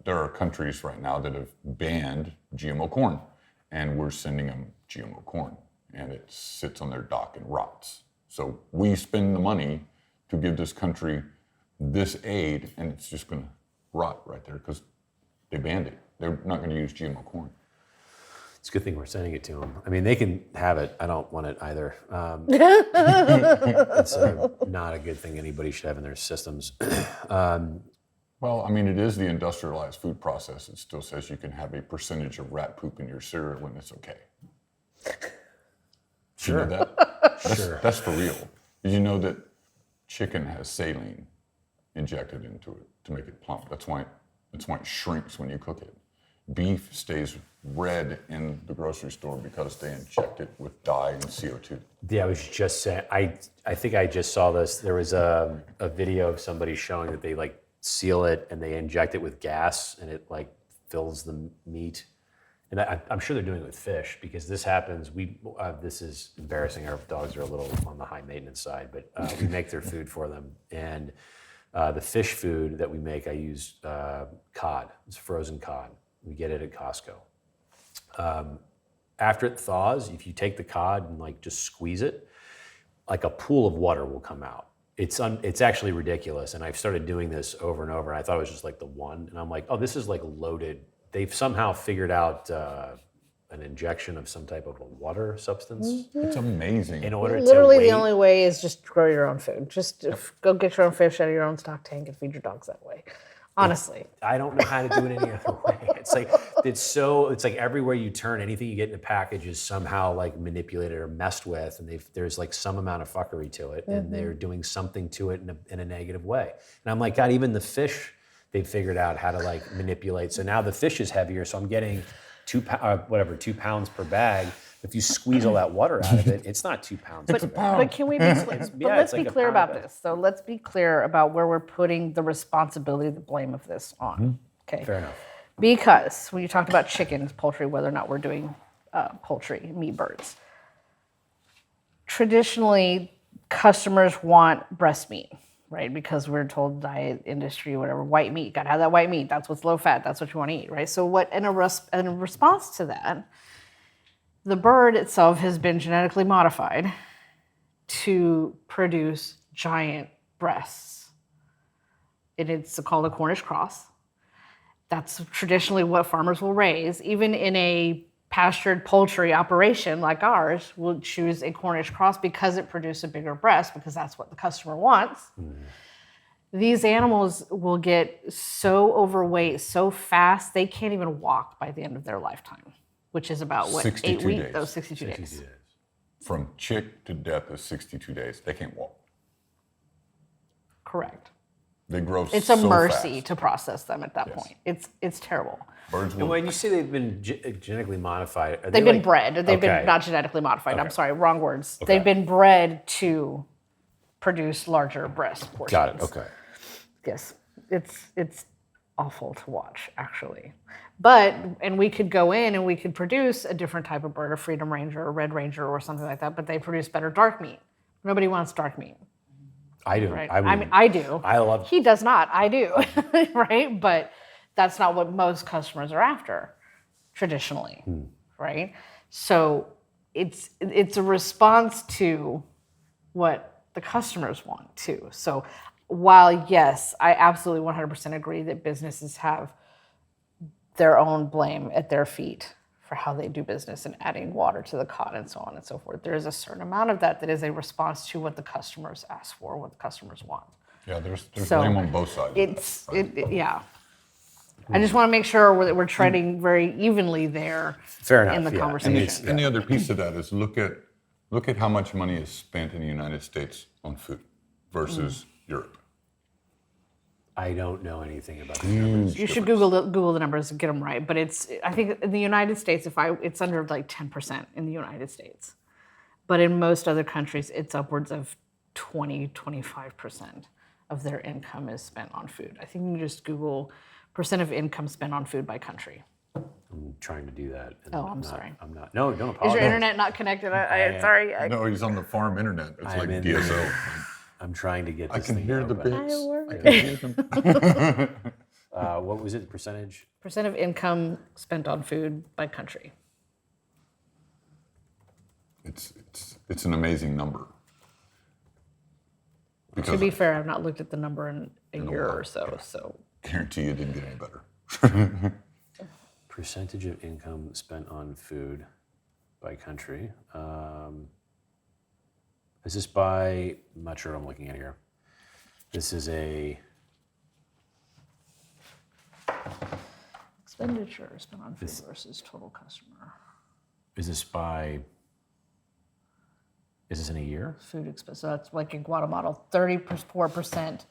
There are countries right now that have banned GMO corn, and we're sending them GMO corn, and it sits on their dock and rots. So we spend the money to give this country this aid, and it's just going to rot right there because they banned it. They're not going to use GMO corn. It's a good thing we're sending it to them. I mean, they can have it. I don't want it either. It's not a good thing anybody should have in their systems. Well, I mean, it is the industrialized food process. It still says you can have a percentage of rat poop in your cereal and it's okay. Sure. You know that? Sure. That's for real. Did you know that chicken has saline injected into it to make it plump? That's why it shrinks when you cook it. Beef stays red in the grocery store because they inject it with dye and CO2. Yeah, I was just saying, I think I just saw this. There was a video of somebody showing that they like seal it and they inject it with gas and it like fills the meat. And I'm sure they're doing it with fish because this happens. This is embarrassing. Our dogs are a little on the high maintenance side, but we make their food for them. And the fish food that we make, I use cod. It's frozen cod. We get it at Costco. After it thaws, if you take the cod and like just squeeze it, like a pool of water will come out. It's actually ridiculous. And I've started doing this over and over. And I thought it was just like the one. And I'm like, oh, this is like loaded. They've somehow figured out an injection of some type of a water substance. It's amazing. In order Literally, to the wait. only way is just grow your own food. Just go get your own fish out of your own stock tank and feed your dogs that way. Honestly. I don't know how to do it any other way. It's like everywhere you turn, anything you get in a package is somehow like manipulated or messed with, and there's like some amount of fuckery to it, and they're doing something to it in a negative way. And I'm like, God, even the fish, they've figured out how to like manipulate. So now the fish is heavier, so I'm getting 2 pounds per bag. If you squeeze all that water out of it, it's not 2 pounds. But can we be clear? Let's be clear about this. So let's be clear about where we're putting the responsibility, the blame of this on. Okay. Fair enough. Because when you talked about chickens, poultry, whether or not we're doing poultry, meat birds, traditionally customers want breast meat, right? Because we're told diet industry, whatever, white meat, gotta have that white meat. That's what's low fat. That's what you want to eat, right? So in a response to that, the bird itself has been genetically modified to produce giant breasts. It's called a Cornish cross. That's traditionally what farmers will raise. Even in a pastured poultry operation like ours, we'll choose a Cornish cross because it produces a bigger breast, because that's what the customer wants. These animals will get so overweight so fast, they can't even walk by the end of their lifetime, which is about, 62 8 weeks? days. Those 62 days. From chick to death is 62 days. They can't walk. Correct. They grow It's so a mercy fast. to process them at that Yes. point. It's terrible. Birds And will. when you say they've been genetically modified, are They've they been like- bred. They've Okay. been not genetically modified. I'm Okay. sorry, wrong words. Okay. They've been bred to produce larger breast portions. Got it. Okay. Yes, it's awful to watch, actually. And we could go in and we could produce a different type of bird, a Freedom Ranger, or Red Ranger, or something like that. But they produce better dark meat. Nobody wants dark meat, I do. right? I I do. I love. He does not. I do, right? But that's not what most customers are after, traditionally, right? So it's a response to what the customers want too. So while yes, I absolutely 100% agree that businesses have their own blame at their feet for how they do business and adding water to the cod and so on and so forth, there is a certain amount of that is a response to what the customers ask for, what the customers want. Yeah, there's So, blame on both sides. Yeah. I just want to make sure that we're treading very evenly there Fair enough. in the yeah. conversation. And the other piece of that is look at how much money is spent in the United States on food versus Europe. I don't know anything about the numbers. You should Google the numbers and get them right. But I think in the United States, it's under like 10% in the United States But in most other countries, it's upwards of 25% of their income is spent on food. I think you can just Google percent of income spent on food by country. I'm trying to do that. And Oh, I'm sorry. I'm not. No, don't Is apologize. your internet not connected? Sorry. No, he's on the farm internet. It's I'm like in DSL. I'm trying to get I this can thing hear the open. bits. I can hear them. What was it, the percentage? Percent of income spent on food by country. It's an amazing number. To be fair, I've not looked at the number in a year while, or so. So guarantee you didn't get any better. Percentage of income spent on food by country. Is this by, I'm not sure what I'm looking at here. This is a, expenditure spent on food versus total customer. is this in a year? Food expense. So that's like in Guatemala, 34%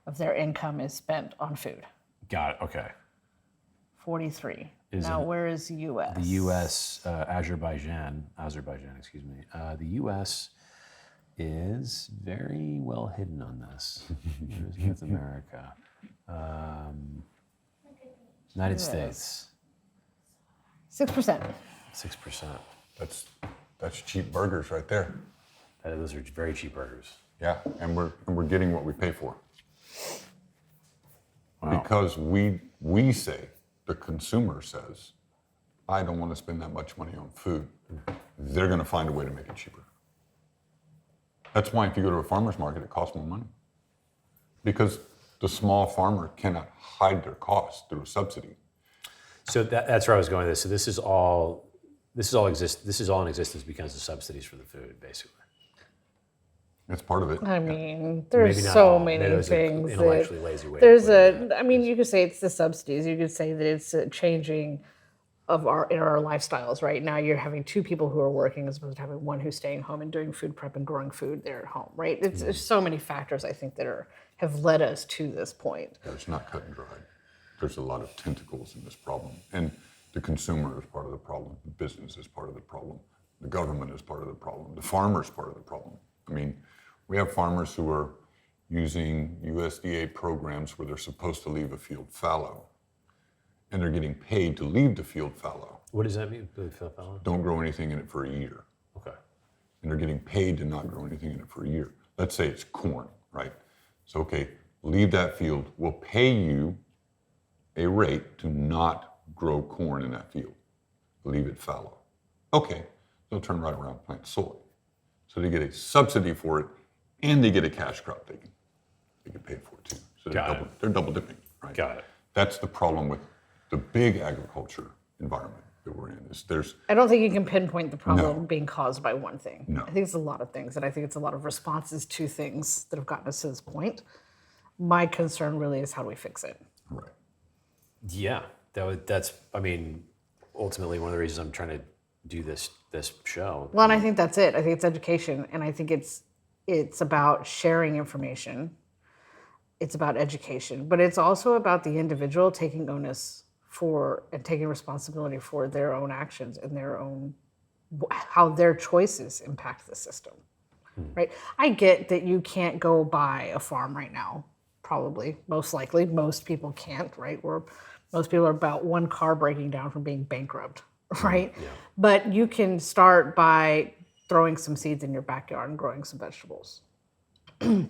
of their income is spent on food. Got it, okay. 43. Is Now, it- where is the U.S.? The U.S., Azerbaijan, excuse me. The U.S. is very well hidden on this. Here's North America. United States, 6%. 6%. That's cheap burgers right there. Those are very cheap burgers. Yeah, and we're getting what we pay for. Wow. Because we say, the consumer says, I don't want to spend that much money on food. They're going to find a way to make it cheaper. That's why if you go to a farmer's market, it costs more money. Because the small farmer cannot hide their costs through a subsidy. So that's where I was going with this. So this is all in existence because of subsidies for the food, basically. It's part of it. I mean, there's Maybe not so all. many Maybe there's an things. intellectually lazy way to There's put it. I mean, you could say it's the subsidies. You could say that it's a changing of our lifestyles. Right now, you're having two people who are working as opposed to having one who's staying home and doing food prep and growing food there at home. Right? There's so many factors I think that have led us to this point. It's not cut and dried. There's a lot of tentacles in this problem. And the consumer is part of the problem. The business is part of the problem. The government is part of the problem. The farmer is part of the problem. I mean, we have farmers who are using USDA programs where they're supposed to leave a field fallow, and they're getting paid to leave the field fallow. What does that mean? Fellow? Don't grow anything in it for a year. Okay. And they're getting paid to not grow anything in it for a year. Let's say it's corn, right? So, okay, leave that field. We'll pay you a rate to not grow corn in that field. Leave it fallow. Okay, they'll turn right around and plant soy. So they get a subsidy for it, and they get a cash crop they get paid for too. So they're double dipping, right? Got it. That's the problem with the big agriculture environment that we're in. I don't think you can pinpoint the problem being caused by one thing. No. I think it's a lot of things, and I think it's a lot of responses to things that have gotten us to this point. My concern really is how do we fix it? Right. Yeah, that's. I mean, ultimately, one of the reasons I'm trying to do this show. Well, and I think that's it. I think it's education, and I think it's about sharing information. It's about education, but it's also about the individual taking onus for and taking responsibility for their own actions and their own how their choices impact the system. Right? I get that you can't go buy a farm right now. Probably, most likely, most people can't. Right? Most people are about one car breaking down from being bankrupt. Right? Yeah. But you can start by throwing some seeds in your backyard and growing some vegetables. You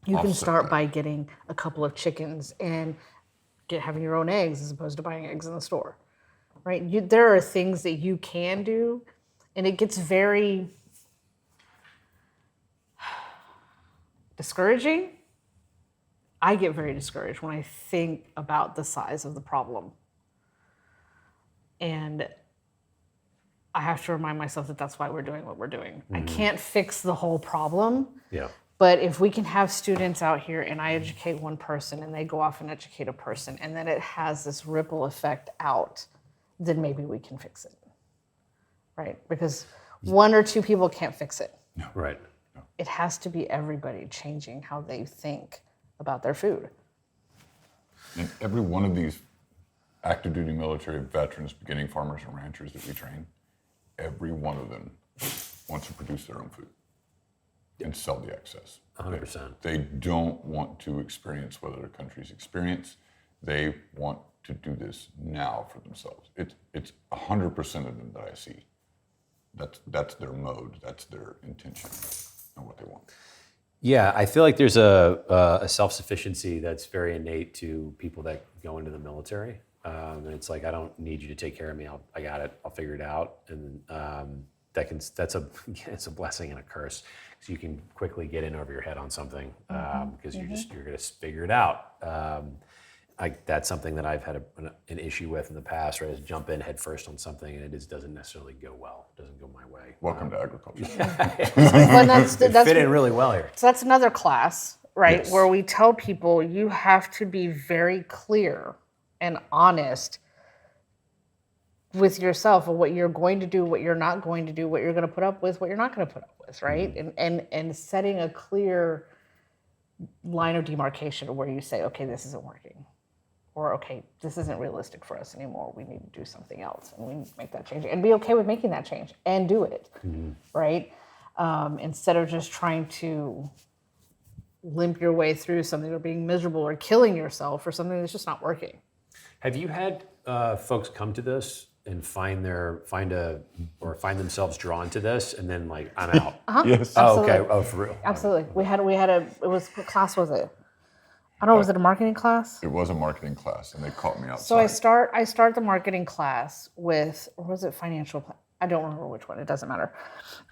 can start by getting a couple of chickens and having your own eggs as opposed to buying eggs in the store, right? There are things that you can do, and it gets very discouraging. I get very discouraged when I think about the size of the problem. And I have to remind myself that that's why we're doing what we're doing. I can't fix the whole problem. Yeah. But if we can have students out here and I educate one person and they go off and educate a person and then it has this ripple effect out, then maybe we can fix it, right? Because one or two people can't fix it. No. Right. It has to be everybody changing how they think about their food. And every one of these active duty military veterans, beginning farmers and ranchers that we train, every one of them wants to produce their own food and sell the excess. 100%. They don't want to experience what other countries experience. They want to do this now for themselves. It's 100% of them that I see. That's their mode. That's their intention and what they want. Yeah, I feel like there's a self-sufficiency that's very innate to people that go into the military. And it's like, I don't need you to take care of me. I got it. I'll figure it out. And it's a blessing and a curse, because you can quickly get in over your head on something because you're going to figure it out. That's something that I've had an issue with in the past, right? Is jump in head first on something and it doesn't necessarily go well. It doesn't go my way. Welcome to agriculture. Well, that's Fit in really well here. So that's another class, right? Yes. Where we tell people you have to be very clear and honest with yourself of what you're going to do, what you're not going to do, what you're going to put up with, what you're not going to put up with, right? And setting a clear line of demarcation of where you say, okay, this isn't working. Or, okay, this isn't realistic for us anymore. We need to do something else, and we need to make that change, and be okay with making that change and do it, right? Instead of just trying to limp your way through something or being miserable or killing yourself for something that's just not working. Have you had folks come to this and find themselves drawn to this, and then like, I'm out? Yes. Oh, okay. Absolutely. Oh, for real. Absolutely. What class was it? I don't know, was it a marketing class? It was a marketing class, and they caught me outside. So I start the marketing class with, or was it financial? I don't remember which one. It doesn't matter.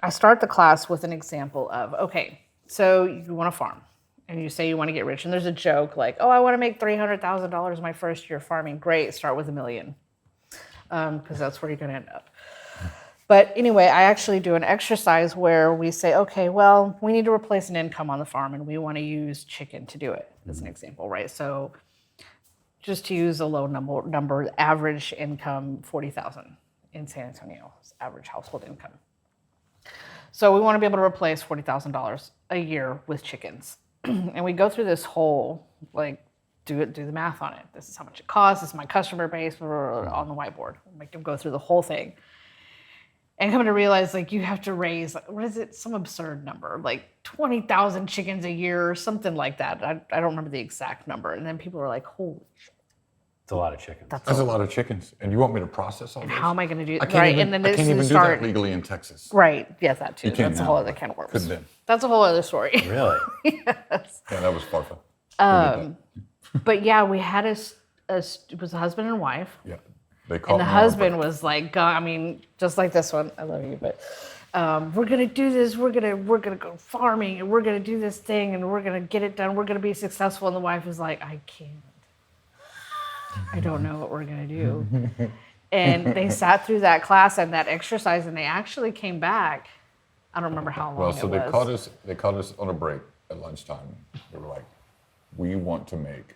I start the class with an example of, okay, so you want to farm, and you say you want to get rich, and there's a joke like, oh, I want to make $300,000 my first year farming. Great, start with $1 million, because that's where you're going to end up. But anyway, I actually do an exercise where we say, okay, well, we need to replace an income on the farm, and we want to use chicken to do it, as an example, right? So just to use a low number, average income, $40,000 in San Antonio, average household income. So we want to be able to replace $40,000 a year with chickens. And we go through this whole, like, do the math on it. This is how much it costs. This is my customer base, blah, blah, blah, on the whiteboard. Make them go through the whole thing. And coming to realize, like, you have to raise, what is it, some absurd number, like 20,000 chickens a year or something like that. I don't remember the exact number. And then people are like, holy shit. It's a lot of chickens. That's a lot of chickens. And you want me to process all this? How am I going to do it? I can't even, and then I can't even do that legally in Texas. Right. Yes, that too. You can That's a now, whole other but can of worms. couldn't then. That's a whole other story. Really? Yes. Yeah, that was far-fetched. But yeah, we had it was a husband and wife. Yeah. They called And the me on husband was like, I mean, just like this one. I love you, but we're gonna do this. We're gonna go farming, and we're gonna do this thing, and we're gonna get it done. We're gonna be successful. And the wife is like, I can't. I don't know what we're gonna do. And they sat through that class and that exercise, and they actually came back. I don't remember how long Well, it so was. they caught us on a break at lunchtime. They were like, we want to make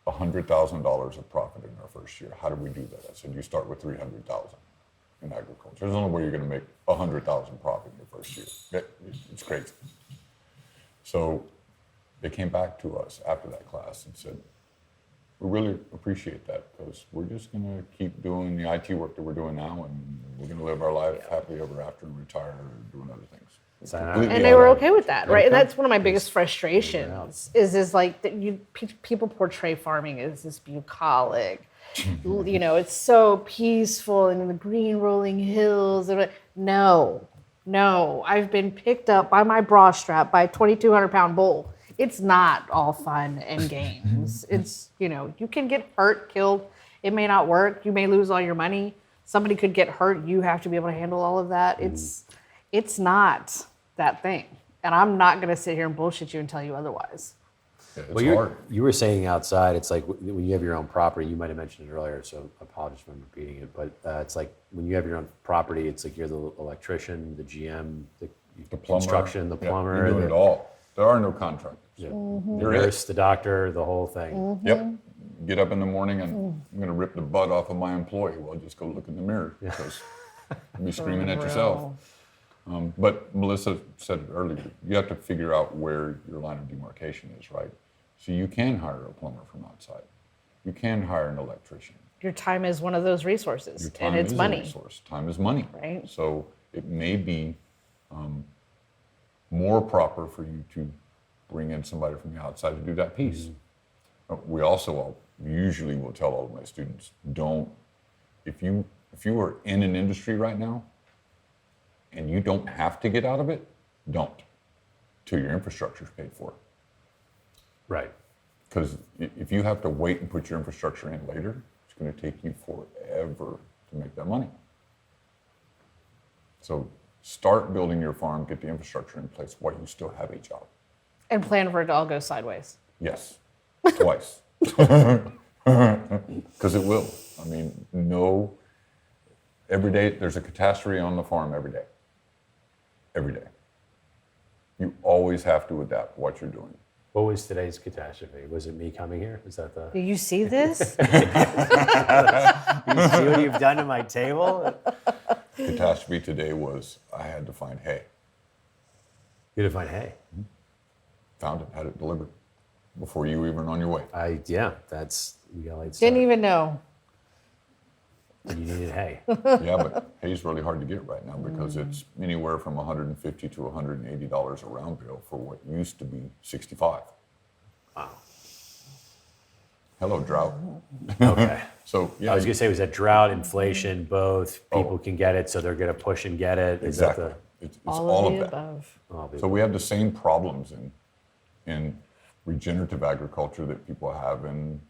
$100,000 of profit in our first year. How do we do that? I said, you start with 300,000 in agriculture. There's only way you're going to make 100,000 profit in your first year. It's crazy. So they came back to us after that class and said, we really appreciate that, because we're just going to keep doing the IT work that we're doing now, and we're going to live our life happily ever after and retire or doing other things. And they were okay with that, right? And that's one of my biggest frustrations is like that people portray farming as this bucolic, it's so peaceful and in the green rolling hills. No, I've been picked up by my bra strap by a 2,200 pound bull. It's not all fun and games. It's, you can get hurt, killed. It may not work. You may lose all your money. Somebody could get hurt. You have to be able to handle all of that. It's not that thing. And I'm not going to sit here and bullshit you and tell you otherwise. Yeah, it's Well, hard. you were saying outside, it's like when you have your own property, you might have mentioned it earlier, so apologies for repeating it, but it's like when you have your own property, it's like you're the electrician, the GM, the plumber, construction, the plumber. You're doing it all. There are no contractors. Yeah. Mm-hmm. The nurse, the doctor, the whole thing. Yep. Get up in the morning and I'm going to rip the butt off of my employee. Well, just go look in the mirror because you'll be screaming at yourself. But Melissa said it earlier, you have to figure out where your line of demarcation is, right? So you can hire a plumber from outside. You can hire an electrician. Your time is one of those resources, Your time and it's is money. a resource. Time is money. Right. So it may be more proper for you to bring in somebody from the outside to do that piece. We also usually will tell all of my students, if you are in an industry right now and you don't have to get out of it, don't, till your infrastructure is paid for. Right. Because if you have to wait and put your infrastructure in later, it's going to take you forever to make that money. So start building your farm, get the infrastructure in place while you still have a job. And plan for it to all go sideways. Yes, twice. Because it will. I mean, every day there's a catastrophe on the farm every day. Every day. You always have to adapt what you're doing. What was today's catastrophe? Was it me coming here? Is that the? Do you see this? You see what you've done to my table? Catastrophe today was I had to find hay. You had to find hay. Found it, had it delivered before you were even on your way. We got late start. Didn't even know. You needed hay. Yeah, but hay's really hard to get right now because it's anywhere from $150 to $180 a round bale for what used to be $65. Wow. Hello, drought. Okay. So yeah, I was going to say, was that drought, inflation, both? People can get it, so they're going to push and get it. Is exactly. that It's All of the that. above. So we have the same problems in regenerative agriculture that people have in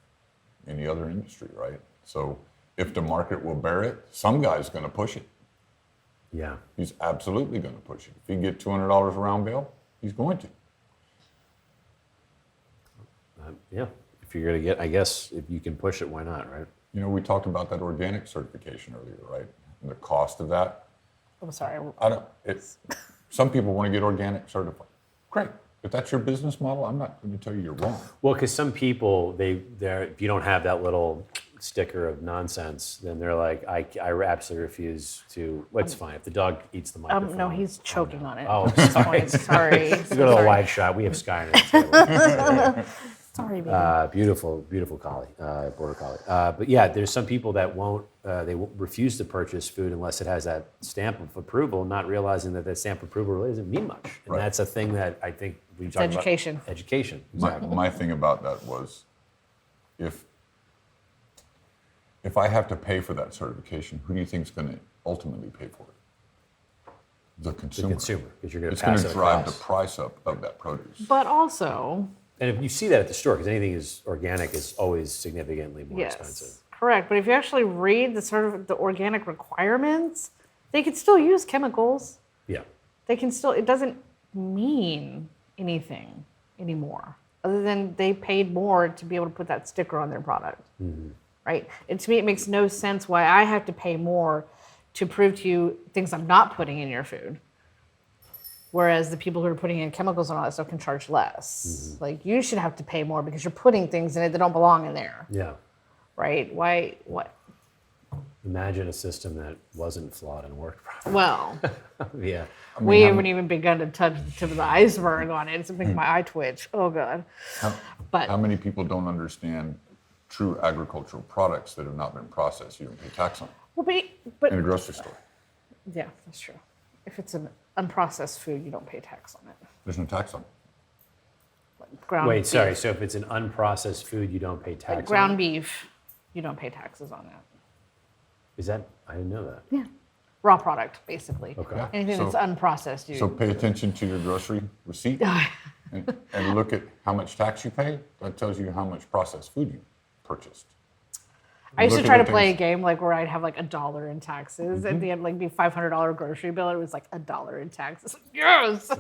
any other industry, right? So if the market will bear it, some guy's going to push it. Yeah. He's absolutely going to push it. If he can get $200 a round bale, he's going to. Yeah. If you're going to get, I guess, if you can push it, why not, right? You know, we talked about that organic certification earlier, right? And the cost of that. I'm sorry. Some people want to get organic certified. Great. If that's your business model, I'm not going to tell you you're wrong. Well, because some people, if you don't have that little sticker of nonsense, then they're like, I absolutely refuse to. It's fine if the dog eats the microphone. No, he's choking on it. Oh, at this point. Sorry. Let's go to the wide shot. We have Sky on the table. Sorry, baby. Beautiful collie, border collie. But yeah, there's some people that refuse to purchase food unless it has that stamp of approval, not realizing that stamp of approval really doesn't mean much. And Right. that's a thing that I think we talk education. about. Education. Exactly. My thing about that was if I have to pay for that certification, who do you think is going to ultimately pay for it? The consumer. The consumer, because you're going to It's going pass to it drive the across. price up of that produce. But also, And if you see that at the store, because anything is organic is always significantly more expensive. yes, correct. But if you actually read the organic requirements, they can still use chemicals. Yeah. They can still, it doesn't mean anything anymore, other than they paid more to be able to put that sticker on their product, right? And to me, it makes no sense why I have to pay more to prove to you things I'm not putting in your food. Whereas the people who are putting in chemicals and all that stuff can charge less. Like, you should have to pay more because you're putting things in it that don't belong in there, Yeah. right? Why, what? Imagine a system that wasn't flawed and worked properly. Well, Yeah. we haven't even begun to touch the tip of the iceberg on it. It's making my eye twitch. Oh, God. But How many people don't understand true agricultural products that have not been processed? You don't pay tax on well, but in a grocery store. yeah, that's true. If it's an unprocessed food, you don't pay tax on it. There's no tax on it. Like ground Wait, beef. sorry. So if it's an unprocessed food, you don't pay tax Like on ground it? beef, you don't pay taxes on that. Is that? I didn't know that. Yeah. Raw product, basically. Okay. Yeah. Anything So- that's unprocessed, you. So pay attention to your grocery receipt and look at how much tax you pay. That tells you how much processed food you purchased. I used to Look at try the to play a things- game like where I'd have like $1 in taxes at the end, like be $500 grocery bill. It was like $1 in taxes. Yes,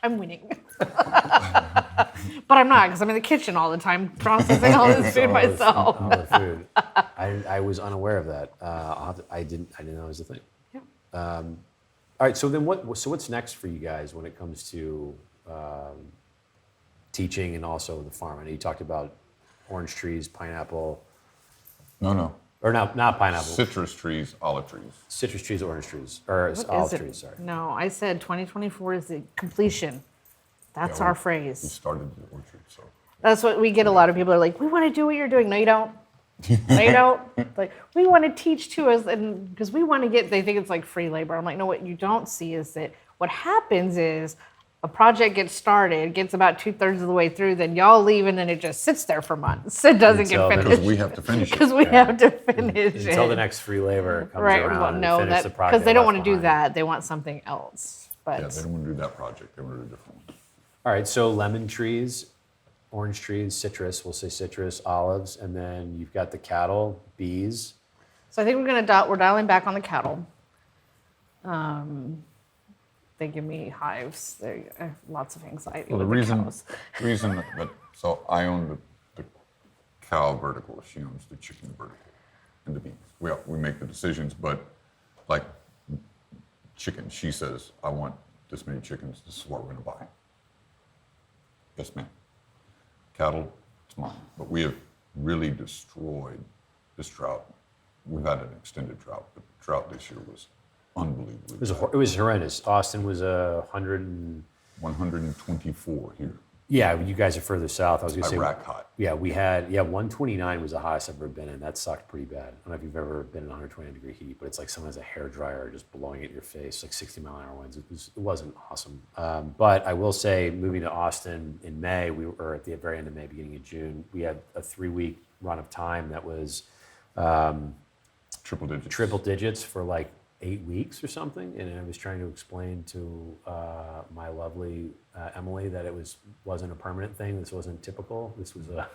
I'm winning. But I'm not, because I'm in the kitchen all the time processing all this food myself. All the food. I was unaware of that. I didn't know it was a thing. Yeah. All right. So then, what's next for you guys when it comes to teaching and also the farm? I know you talked about orange trees, pineapple, No. or not pineapple. Citrus trees, olive trees. Citrus trees, orange trees, or What olive is it? trees. Sorry. No, I said 2024 is the completion. That's Yeah, our We phrase. started the orchard, so. That's what we get. A lot of people are like, we want to do what you're doing. No, you don't. They don't, like, we want to teach to us, and because we want to get, they think it's like free labor. I'm like, no, what you don't see is that what happens is a project gets started, gets about 2/3 of the way through, then y'all leave, and then it just sits there for months. It doesn't get Until the- finished. Because we have to finish it. Because we have to finish Until the it. next free labor comes Right, around well, and no, finish the project. because they don't left want to do behind. that. They want something else. But Yeah, they don't want to do that project. They want to do a different one. All right, so lemon trees, orange trees, citrus, we'll say citrus, olives, and then you've got the cattle, bees. so I think we're dialing back on the cattle. They give me hives. They lots of anxiety. Well, the with reason, cows. so I own the cow vertical, she owns the chicken vertical, and the beef. We make the decisions, but like chicken, she says, I want this many chickens, this is what we're gonna buy. Yes, ma'am. Cattle, it's mine. But we have really destroyed this drought. We've had an extended drought, but the drought this year was unbelievably bad. It was horrendous. Austin was 100 and, 124 here. yeah, you guys are further south. I was gonna say, Iraq hot. yeah, 129 was the highest I've ever been in. That sucked pretty bad. I don't know if you've ever been in 120-degree heat, but it's like someone has a hairdryer just blowing it in your face, like 60-mile-an-hour winds. It wasn't awesome. But I will say, moving to Austin in May, we were at the very end of May, beginning of June, we had a 3-week run of time that was Triple digits. triple digits for like 8 weeks or something, and I was trying to explain to my lovely Emily that it wasn't a permanent thing. This wasn't typical. This was a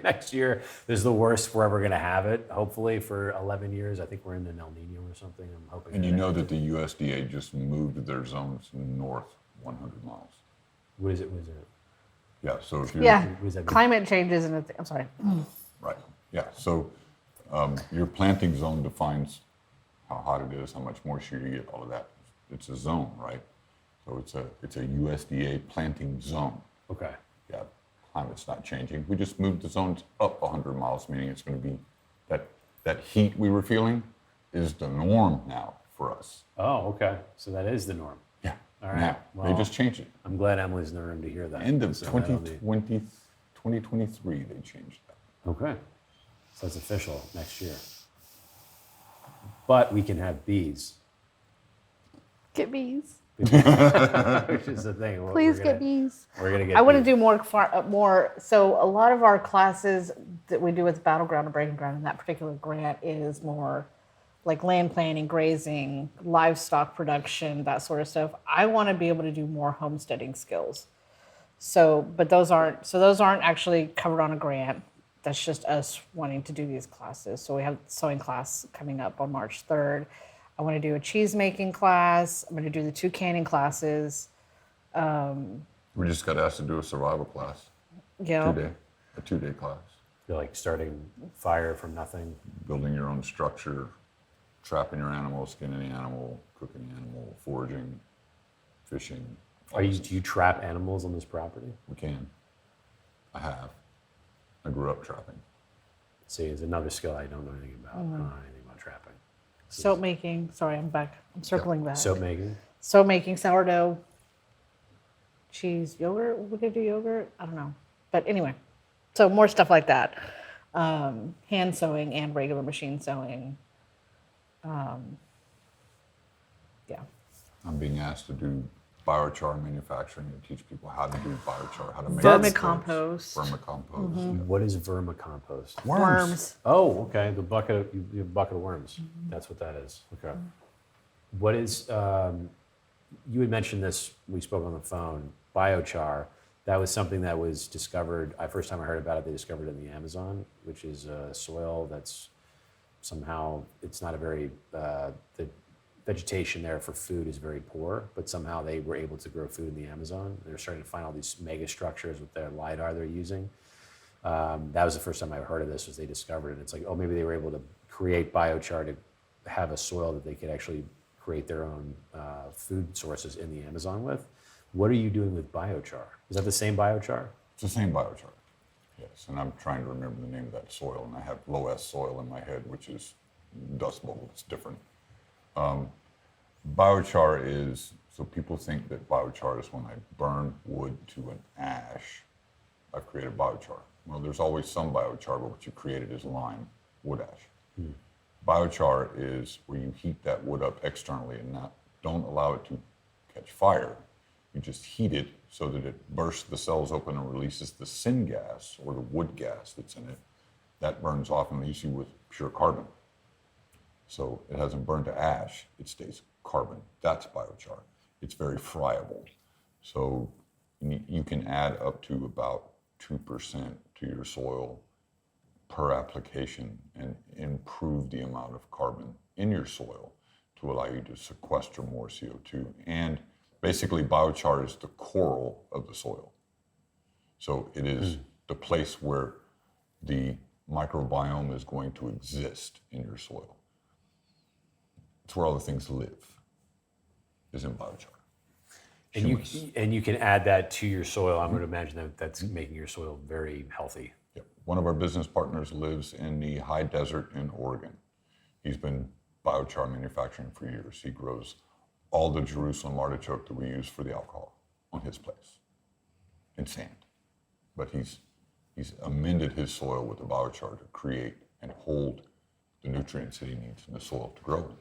next year. This is the worst we're ever going to have it. Hopefully for 11 years. I think we're in an El Nino or something. I'm hoping. And you know that the USDA just moved their zones north 100 miles. What is it? What is it? Yeah. So if you're Yeah, What does that mean? climate change isn't a thing. I'm sorry. right. Yeah. So your planting zone defines how hot it is, how much moisture you get, all of that. It's a zone, right? So it's a USDA planting zone. Okay. Yeah, climate's not changing. We just moved the zones up 100 miles, meaning it's going to be that heat we were feeling is the norm now for us. Oh, okay. So that is the norm. Yeah. All right. Now, Well, they just changed it. I'm glad Emily's in the room to hear that. End of So that'll be- 2023, they changed that. Okay. So that's official next year. But we can have bees, Get bees. which is the thing. Please get bees. We're gonna get. I want to bees. do more. So a lot of our classes that we do with Battleground and Breaking Ground in that particular grant is more like land planning, grazing, livestock production, that sort of stuff. I want to be able to do more homesteading skills. So, but those aren't actually covered on a grant. That's just us wanting to do these classes. So we have sewing class coming up on March 3rd. I want to do a cheese making class. I'm going to do the 2 canning classes. We just got asked to do a survival class, You know, a 2-day class. You're like starting fire from nothing. Building your own structure, trapping your animal, skinning the animal, cooking the animal, foraging, fishing. Do you trap animals on this property? We can. I have. I grew up trapping. See, it's another skill I don't know anything about. I don't know anything about trapping. soap making. Sorry, I'm back. I'm circling back. Soap making. Soap making, sourdough, cheese, yogurt. We could do yogurt. I don't know. But anyway, so more stuff like that. Hand sewing and regular machine sewing. Yeah. I'm being asked to do biochar manufacturing and teach people how to do biochar, how to make Vermicompost. Vermicompost. Yeah. What is vermicompost? Worms. Oh, okay. The bucket of worms. That's what that is. Okay. What is? You had mentioned this. We spoke on the phone. Biochar. That was something that was discovered. First time I heard about it, they discovered it in the Amazon, which is a soil that's somehow it's not a very the vegetation there for food is very poor, but somehow they were able to grow food in the Amazon. They're starting to find all these mega structures with their LiDAR they're using. That was the first time I heard of this, was they discovered it. It's like, oh, maybe they were able to create biochar to have a soil that they could actually create their own food sources in the Amazon with. What are you doing with biochar? Is that the same biochar? It's the same biochar. Yes, and I'm trying to remember the name of that soil, and I have low S soil in my head, which is Dust Bowl. It's different. Biochar is, so people think that biochar is when I burn wood to an ash, I've created biochar. Well, there's always some biochar, but what you created is lime, wood ash. Biochar is where you heat that wood up externally and don't allow it to catch fire. You just heat it so that it bursts the cells open and releases the syngas, or the wood gas that's in it. That burns off and leaves you with pure carbon. So it hasn't burned to ash, it stays carbon. That's biochar. It's very friable. So you can add up to about 2% to your soil per application and improve the amount of carbon in your soil to allow you to sequester more CO2. And basically biochar is the coral of the soil. So it is the place where the microbiome is going to exist in your soil. It's where all the things live, is in biochar. And you can add that to your soil. I'm going to imagine that's making your soil very healthy. Yep. One of our business partners lives in the high desert in Oregon. He's been biochar manufacturing for years. He grows all the Jerusalem artichoke that we use for the alcohol on his place in sand. But he's amended his soil with the biochar to create and hold the nutrients that he needs in the soil to grow.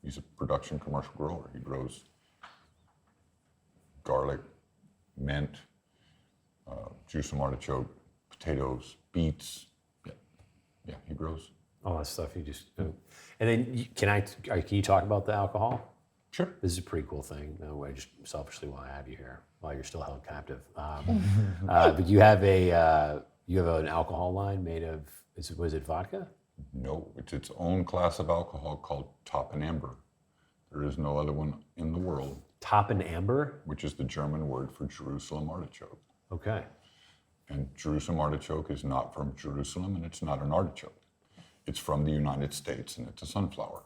He's a production commercial grower. He grows garlic, mint, Jerusalem artichoke, potatoes, beets. Yeah, he grows. All that stuff you just do. And then can you talk about the alcohol? Sure. This is a pretty cool thing. No way, just selfishly while I have you here, while you're still held captive. But you have an alcohol line made of, was it vodka? No, it's its own class of alcohol called top and amber. There is no other one in the world. Top and amber? Which is the German word for Jerusalem artichoke. Okay. And Jerusalem artichoke is not from Jerusalem, and it's not an artichoke. It's from the United States, and it's a sunflower.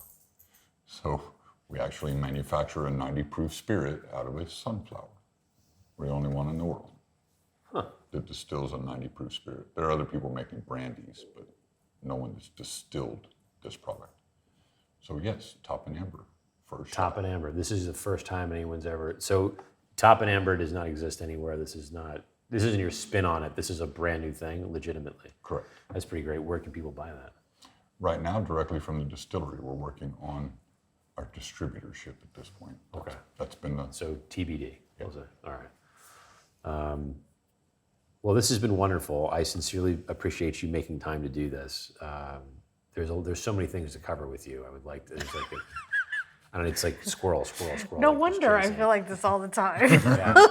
So we actually manufacture a 90 proof spirit out of a sunflower. We're the only one in the world that distills a 90 proof spirit. There are other people making brandies, but no one has distilled this product. So yes, top and amber. First Top and amber. This is the first time anyone's ever. So top and amber does not exist anywhere. This isn't your spin on it. This is a brand new thing, legitimately. Correct. That's pretty great. Where can people buy that? Right now, directly from the distillery. We're working on our distributorship at this point. Okay. That's been the. So TBD. Yeah. All right. Well, this has been wonderful. I sincerely appreciate you making time to do this. There's so many things to cover with you. I would like to. I don't know, it's like squirrel. No like wonder I chasing. feel like this all the time. Yeah.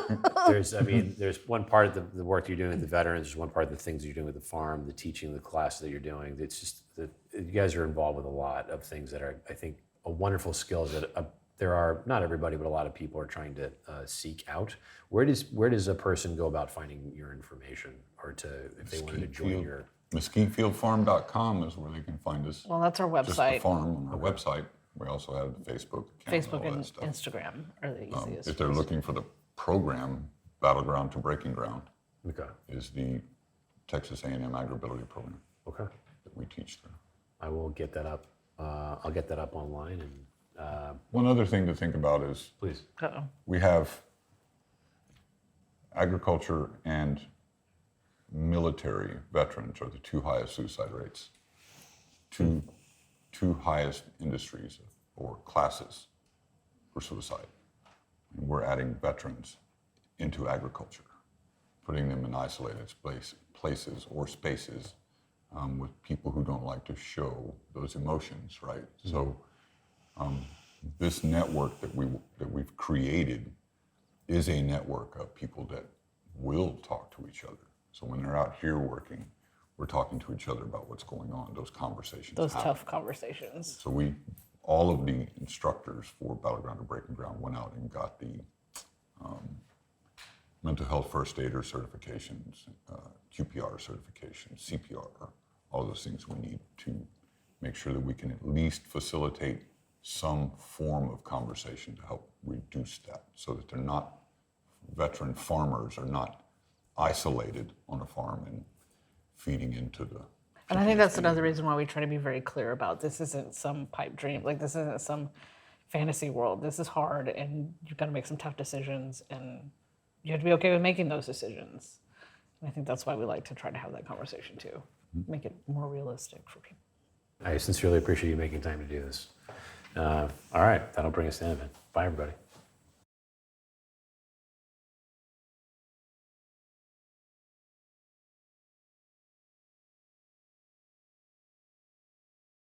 There's one part of the work you're doing with the veterans, there's one part of the things you're doing with the farm, the teaching, the classes that you're doing. It's just that you guys are involved with a lot of things that are, I think, a wonderful skills that there are, not everybody, but a lot of people are trying to seek out. Where does a person go about finding your information, or if they wanted to join your... MesquiteFieldFarm.com is where they can find us. Well, that's our website. Just the farm on our website. We also have the Facebook account. Facebook and all and that stuff. Instagram are the easiest. If they're looking for the program, Battleground to Breaking Ground Okay. is the Texas A&M AgriLife program Okay. that we teach there. I will get that up. I'll get that up online. And One other thing to think about is please. Uh-oh. we have agriculture and military veterans are the two highest suicide rates. Two highest industries or classes for suicide. And we're adding veterans into agriculture, putting them in isolated places or spaces with people who don't like to show those emotions, right? Mm-hmm. So this network that we've created is a network of people that will talk to each other. So when they're out here working, we're talking to each other about what's going on, those conversations. Those happen. tough conversations. So all of the instructors for Battleground to Breaking Ground went out and got the mental health first aider certifications, QPR certifications, CPR, all those things we need to make sure that we can at least facilitate some form of conversation to help reduce that so that veteran farmers are not isolated on a farm and feeding into the... And I think that's another reason why we try to be very clear about this isn't some pipe dream, like this isn't some fantasy world. This is hard and you've got to make some tough decisions and you have to be okay with making those decisions. And I think that's why we like to try to have that conversation too, make it more realistic for people. I sincerely appreciate you making time to do this. All right, that'll bring us to the end of it. Bye, everybody.